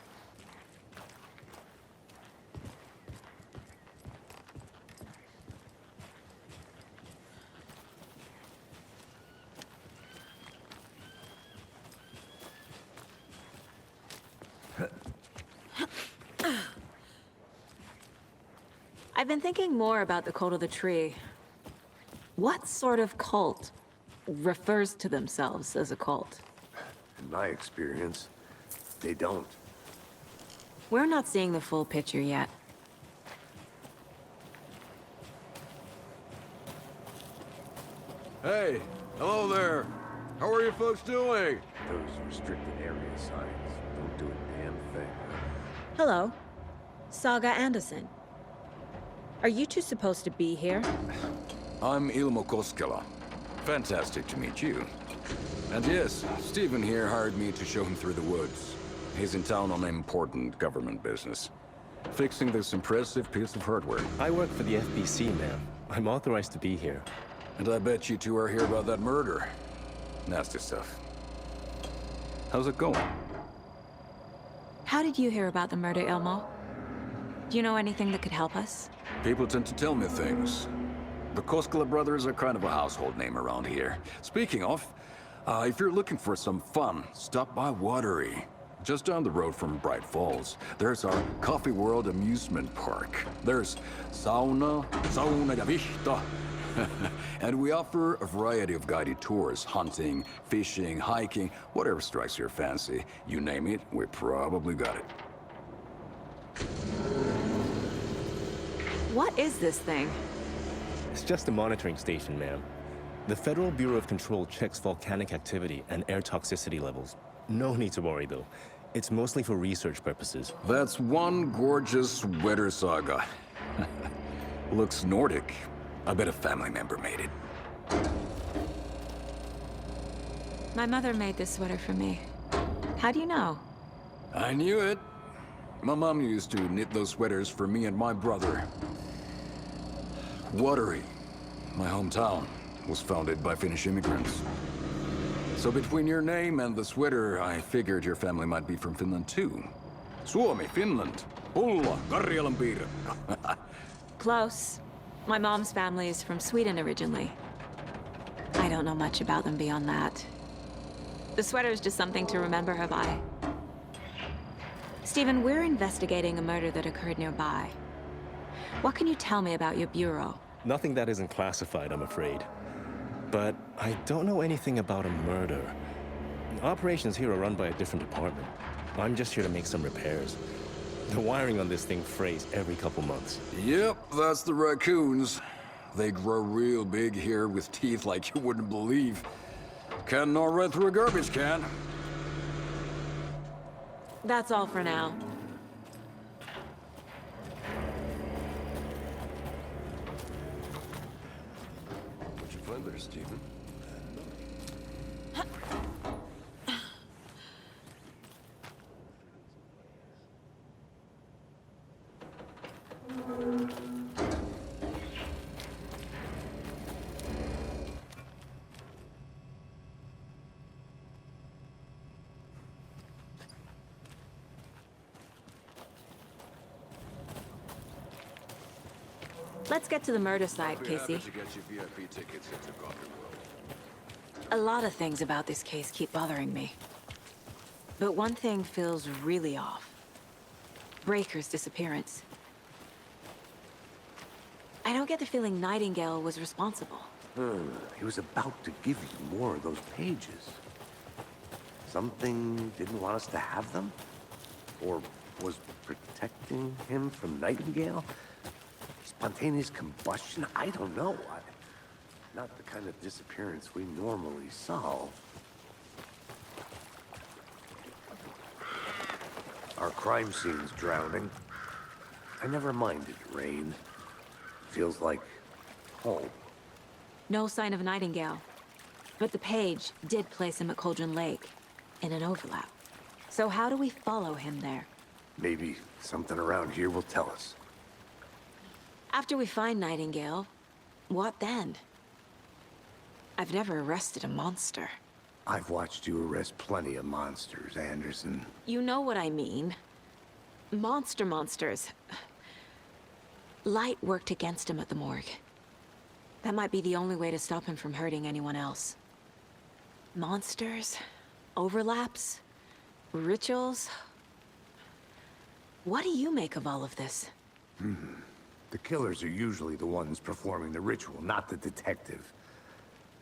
I've been thinking more about the cult of the tree. What sort of cult refers to themselves as a cult? In my experience, they don't. We're not seeing the full picture yet. Hey, hello there. How are you folks doing? Those restricted area signs don't do a damn thing. Hello. Saga Anderson. Are you two supposed to be here? I'm Ilmo Koskela. Fantastic to meet you. And yes, Stephen here hired me to show him through the woods. He's in town on important government business. Fixing this impressive piece of hardware. I work for the FBC, ma'am. I'm authorized to be here. And I bet you two are here about that murder. Nasty stuff. How's it going? How did you hear about the murder, Ilmo? Do you know anything that could help us? People tend to tell me things. The Koskela brothers are kind of a household name around here. Speaking of, if you're looking for some fun, stop by Watery. Just down the road from Bright Falls, there's our Coffee World amusement park. There's sauna ja vihta. And we offer a variety of guided tours, hunting, fishing, hiking, whatever strikes your fancy. You name it, we probably got it. What is this thing? It's just a monitoring station, ma'am. The Federal Bureau of Control checks volcanic activity and air toxicity levels. No need to worry, though. It's mostly for research purposes. That's one gorgeous sweater, Saga. Looks Nordic. I bet a family member made it. My mother made this sweater for me. How do you know? I knew it. My mom used to knit those sweaters for me and my brother. Watery, my hometown, was founded by Finnish immigrants. So between your name and the sweater, I figured your family might be from Finland too. Suomi, Finland. Ulla, Karjalanpiirakka. Close. My mom's family is from Sweden originally. I don't know much about them beyond that. The sweater is just something to remember her by. Stephen, we're investigating a murder that occurred nearby. What can you tell me about your bureau? Nothing that isn't classified, I'm afraid. But I don't know anything about a murder. Operations here are run by a different department. I'm just here to make some repairs. The wiring on this thing frays every couple months. Yep, that's the raccoons. They grow real big here with teeth like you wouldn't believe. Can't gnaw right through a garbage can. That's all for now. What'd you find there, Stephen? Let's get to the murder side, Casey. To get you VIP tickets into Gotham World. A lot of things about this case keep bothering me. But one thing feels really off. Breaker's disappearance. I don't get the feeling Nightingale was responsible. He was about to give you more of those pages. Something didn't want us to have them? Or was protecting him from Nightingale? Spontaneous combustion? I don't know. Not the kind of disappearance we normally solve. Our crime scene's drowning. I never minded rain. Feels like home. No sign of Nightingale. But the page did place him at Cauldron Lake, in an overlap. So how do we follow him there? Maybe something around here will tell us. After we find Nightingale, what then? I've never arrested a monster. I've watched you arrest plenty of monsters, Anderson. You know what I mean. Monsters. Light worked against him at the morgue. That might be the only way to stop him from hurting anyone else. Monsters? Overlaps? Rituals? What do you make of all of this? The killers are usually the ones performing the ritual, not the detective.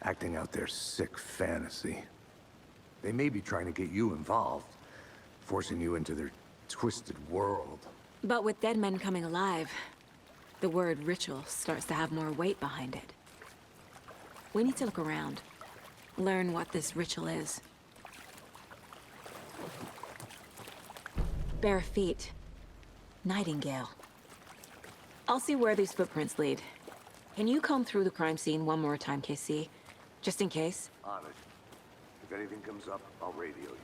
Acting out their sick fantasy. They may be trying to get you involved, forcing you into their twisted world. But with dead men coming alive, the word ritual starts to have more weight behind it. We need to look around, learn what this ritual is. Bare feet. Nightingale. I'll see where these footprints lead. Can you comb through the crime scene one more time, KC? Just in case? On it. If anything comes up, I'll radio you.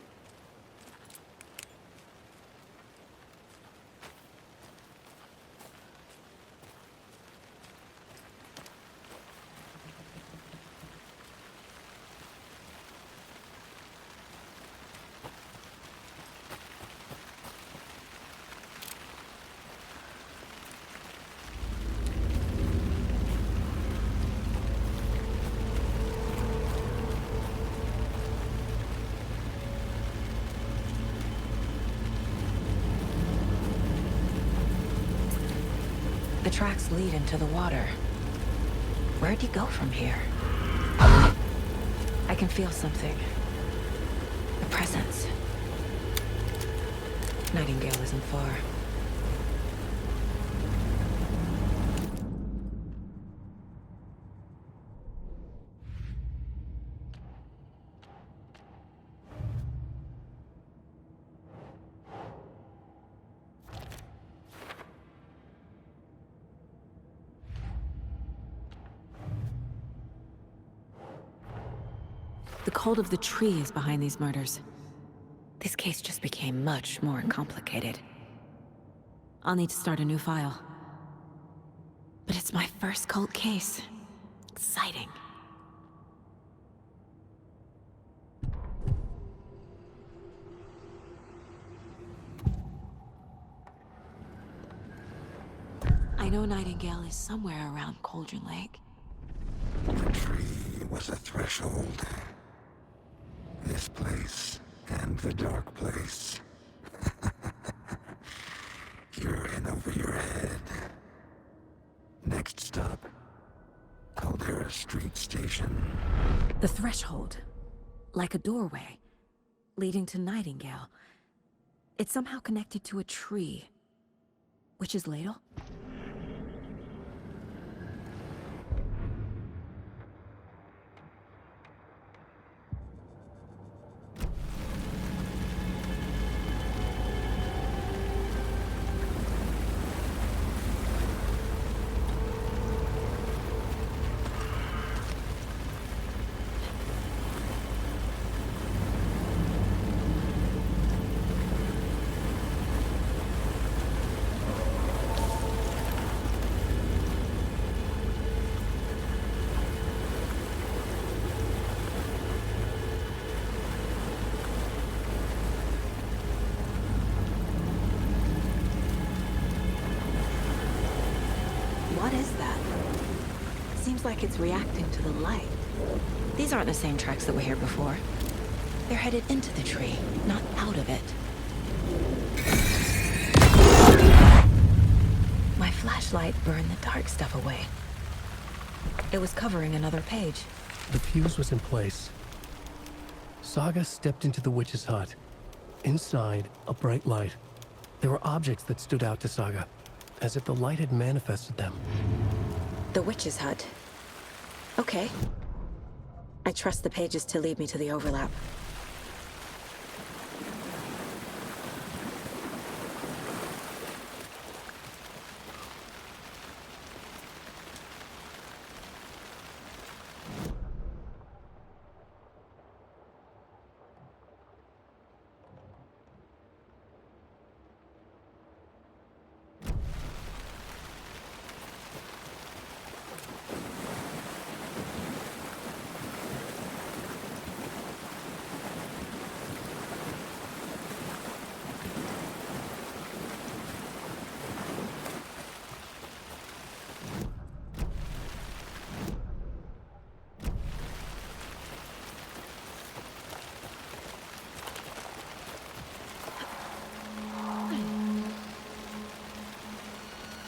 The tracks lead into the water. Where'd he go from here? I can feel something. A presence. Nightingale isn't far. The cult of the tree is behind these murders. This case just became much more complicated. I'll need to start a new file. But it's my first cult case. Exciting. I know Nightingale is somewhere around Cauldron Lake. The tree was a threshold. This place and the dark place. You're in over your head. Next stop, Caldera Street Station. The threshold. Like a doorway. Leading to Nightingale. It's somehow connected to a tree. Witch's Ladle? Seems like it's reacting to the light. These aren't the same tracks that were here before. They're headed into the tree, not out of it. My flashlight burned the dark stuff away. It was covering another page. The fuse was in place. Saga stepped into the witch's hut. Inside, a bright light. There were objects that stood out to Saga, as if the light had manifested them. The witch's hut. Okay. I trust the pages to lead me to the overlap.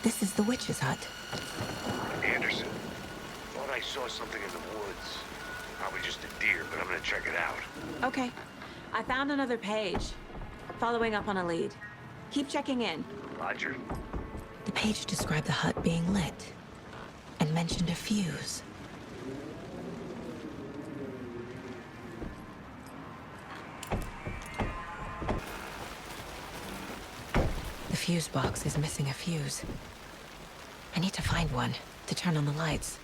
This is the witch's hut. Anderson, thought I saw something in the woods. Probably just a deer, but I'm gonna check it out. Okay. I found another page. Following up on a lead. Keep checking in. Roger. The page described the hut being lit and mentioned a fuse. The fuse box is missing a fuse. I need to find one to turn on the lights.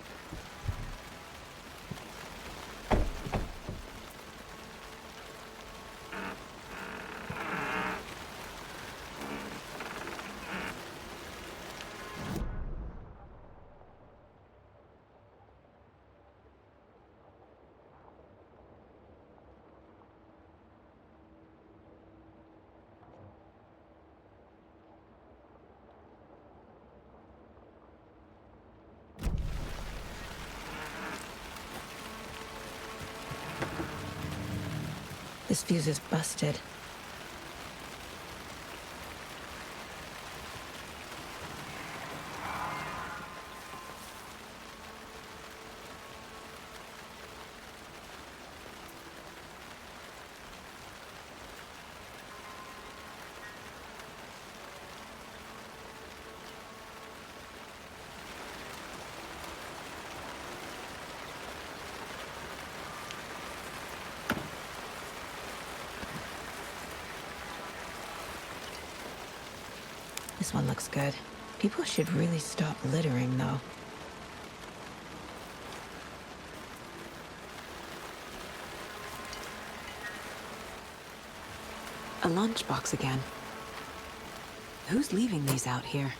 This fuse is busted. This one looks good. People should really stop littering, though. A lunchbox again. Who's leaving these out here?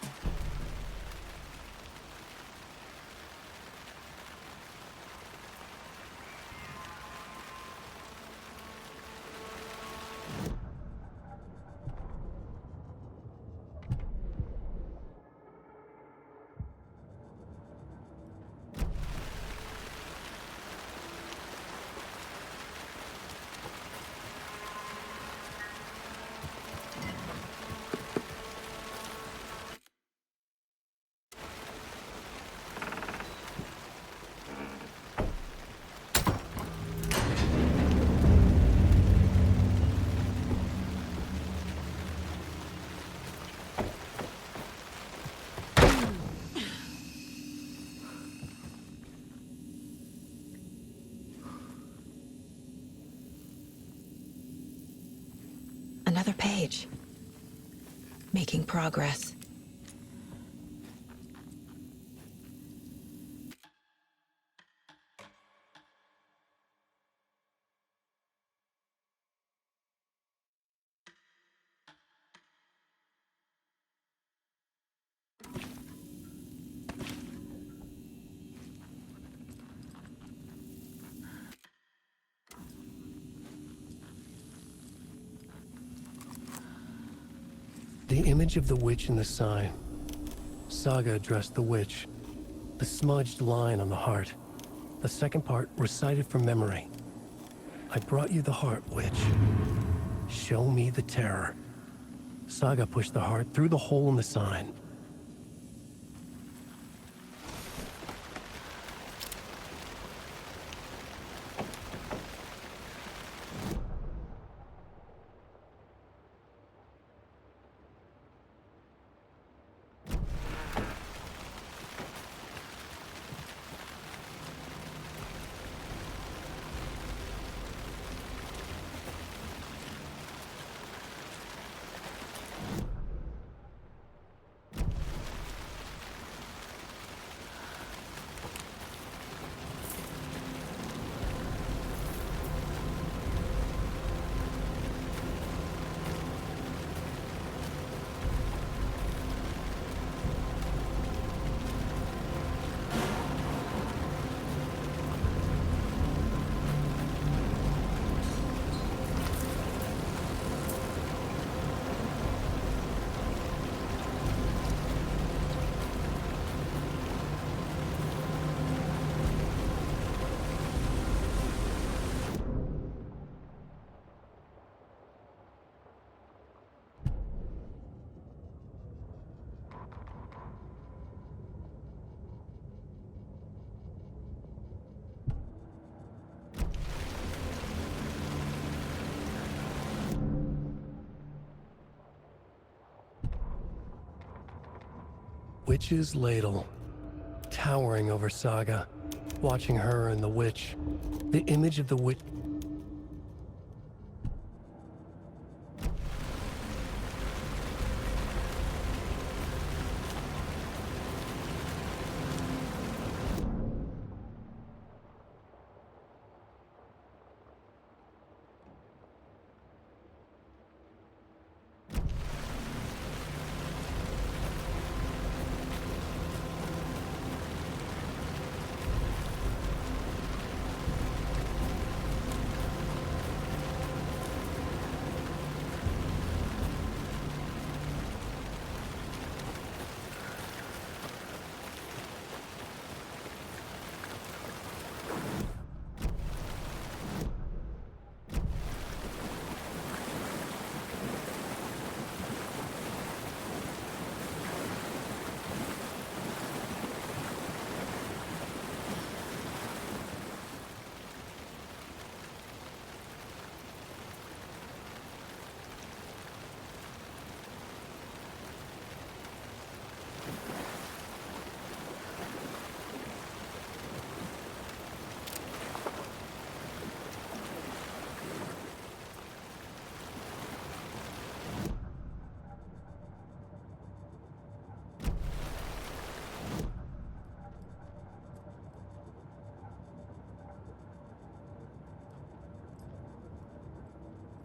Another page. Making progress. The image of the witch in the sign. Saga addressed the witch. The smudged line on the heart. The second part recited from memory. I brought you the heart, witch. Show me the terror. Saga pushed the heart through the hole in the sign. Witch's ladle, towering over Saga, watching her and the witch. The image of the witch.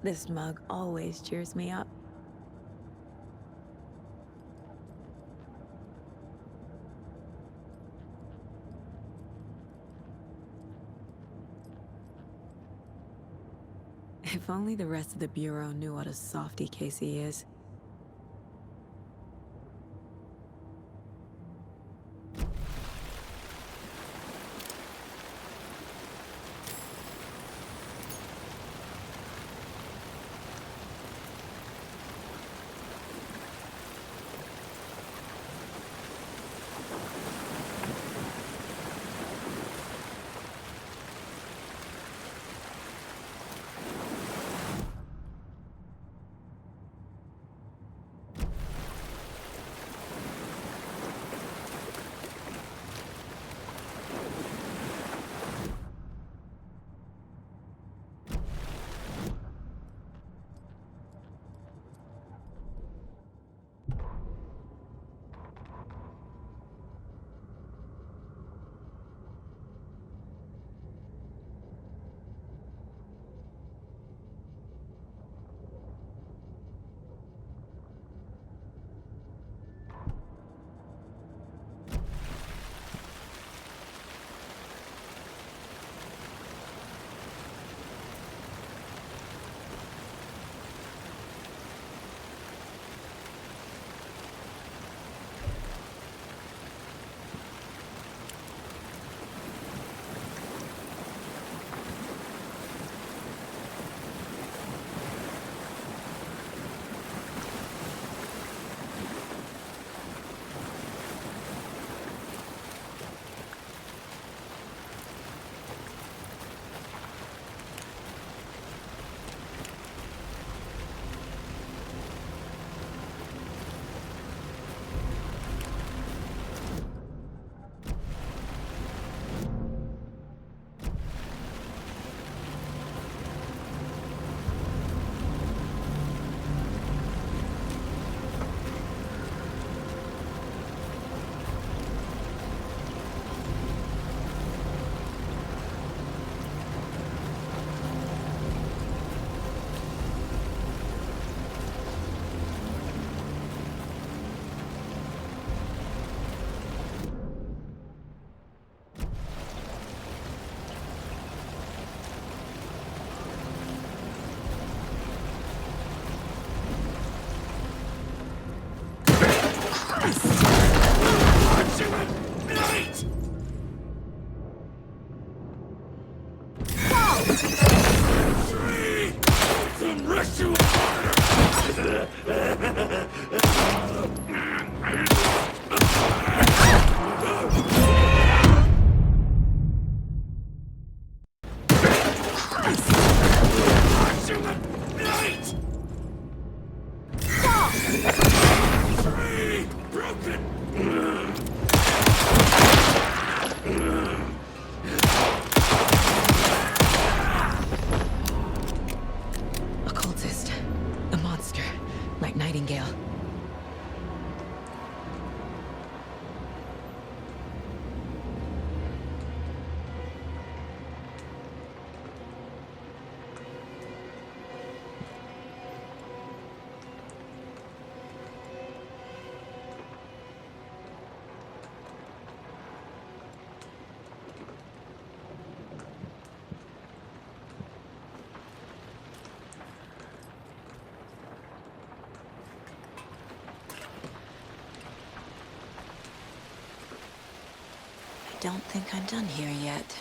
This mug always cheers me up. If only the rest of the Bureau knew what a softy Casey is. Occultist. A monster. Like Nightingale. I don't think I'm done here yet.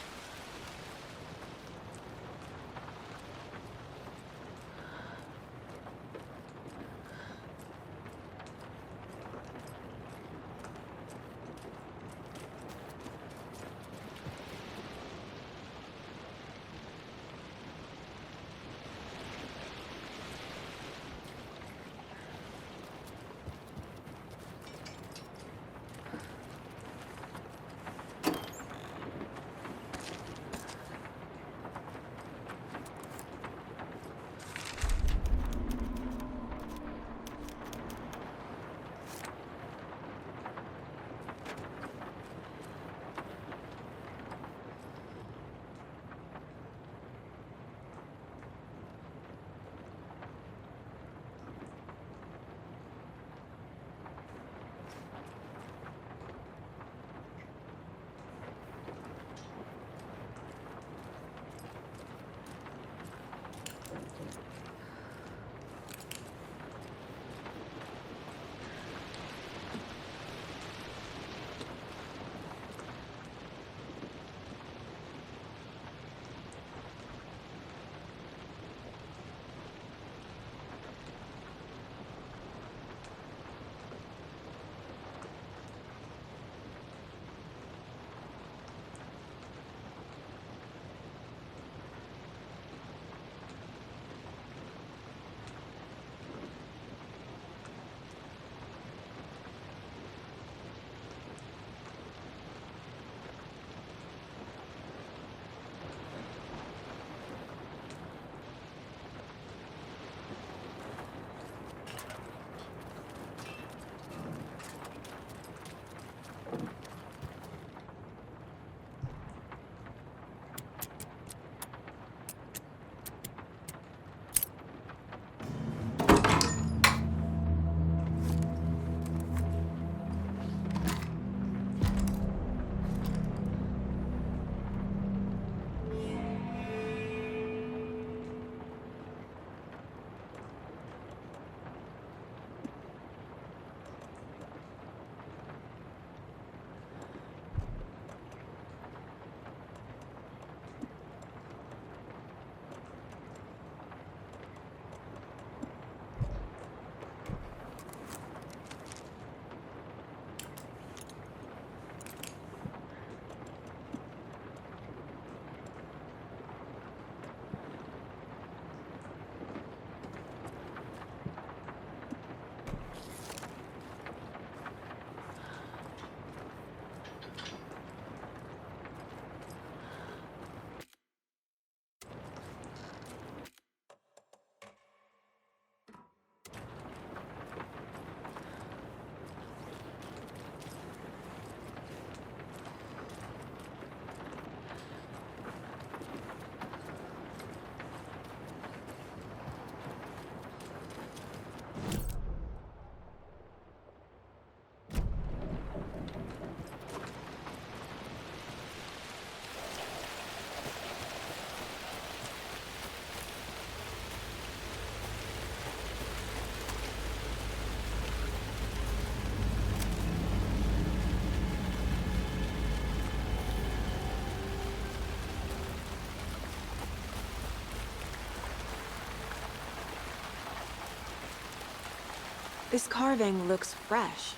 This carving looks fresh.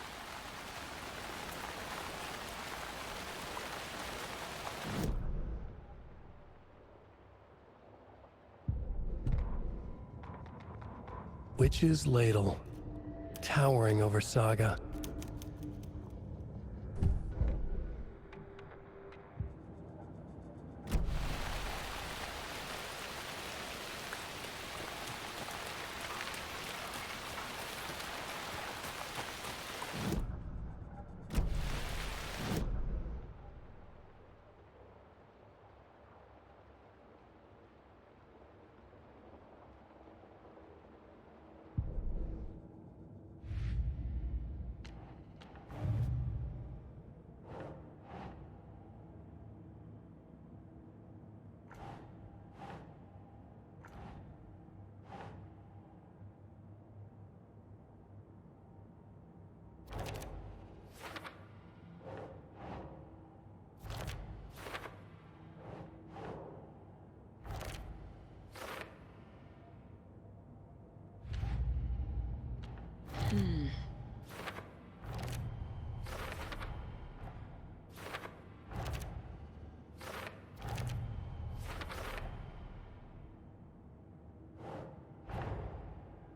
Witch's Ladle, towering over Saga.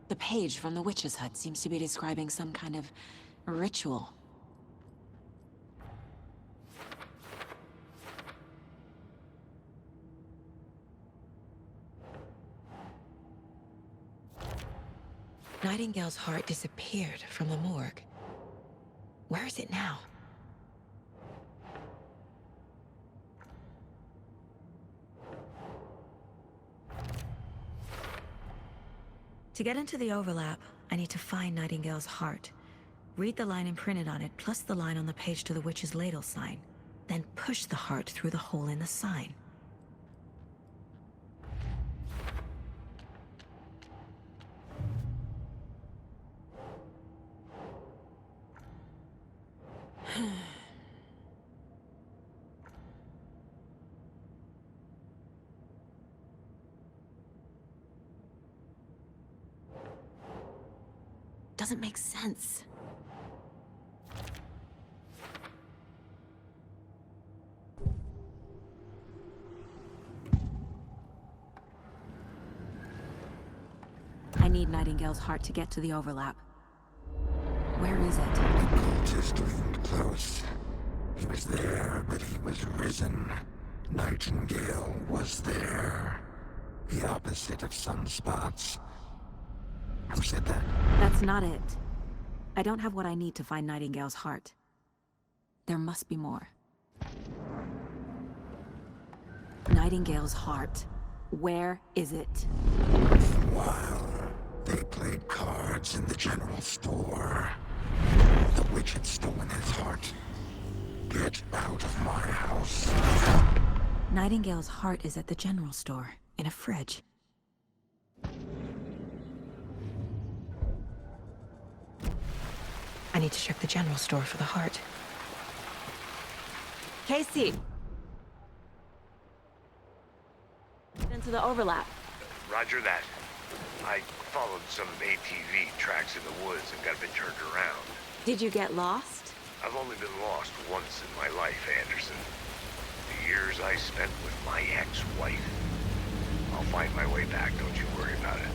The page from the witch's hut seems to be describing some kind of ritual. Nightingale's heart disappeared from the morgue. Where is it now? To get into the overlap, I need to find Nightingale's heart. Read the line imprinted on it, plus the line on the page to the Witch's Ladle sign. Then push the heart through the hole in the sign. Doesn't make sense. I need Nightingale's heart to get to the overlap. Where is it? The cultist leaned close. He was there, but he was risen. Nightingale was there. The opposite of sunspots. Who said that? That's not it. I don't have what I need to find Nightingale's heart. There must be more. Nightingale's heart. Where is it? While they played cards in the general store, the witch had stolen his heart. Get out of my house. Nightingale's heart is at the general store, in a fridge. I need to check the general store for the heart. Casey! Into the overlap. Roger that. I followed some ATV tracks in the woods and got a bit turned around. Did you get lost? I've only been lost once in my life, Anderson. The years I spent with my ex-wife. I'll find my way back, don't you worry about it.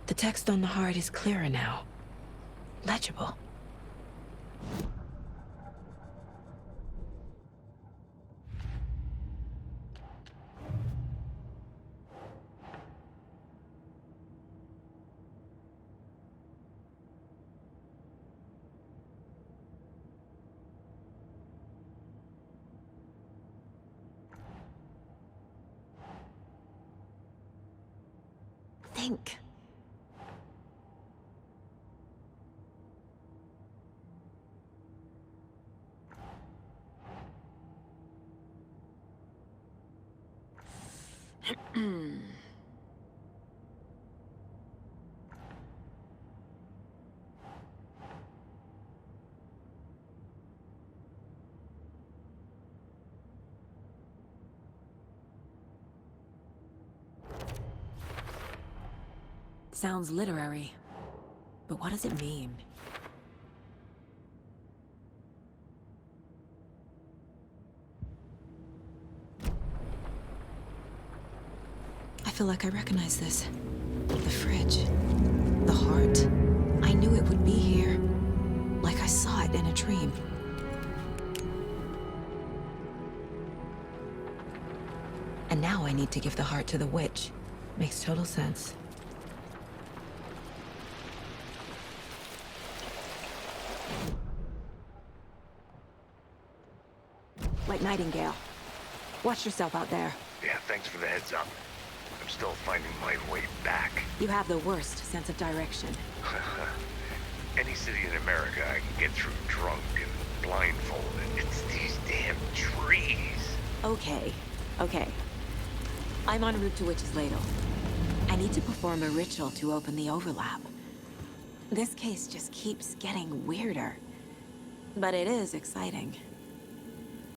The text on the heart is clearer now. Legible. Think. Sounds literary. But what does it mean? I feel like I recognize this. The fridge. The heart. I knew it would be here. Like I saw it in a dream. And now I need to give the heart to the witch. Makes total sense. Like Nightingale. Watch yourself out there. Yeah, thanks for the heads up. I'm still finding my way back. You have the worst sense of direction. Any city in America I can get through drunk and blindfolded. It's these damn trees. Okay. I'm en route to Witch's Ladle. I need to perform a ritual to open the overlap. This case just keeps getting weirder. But it is exciting.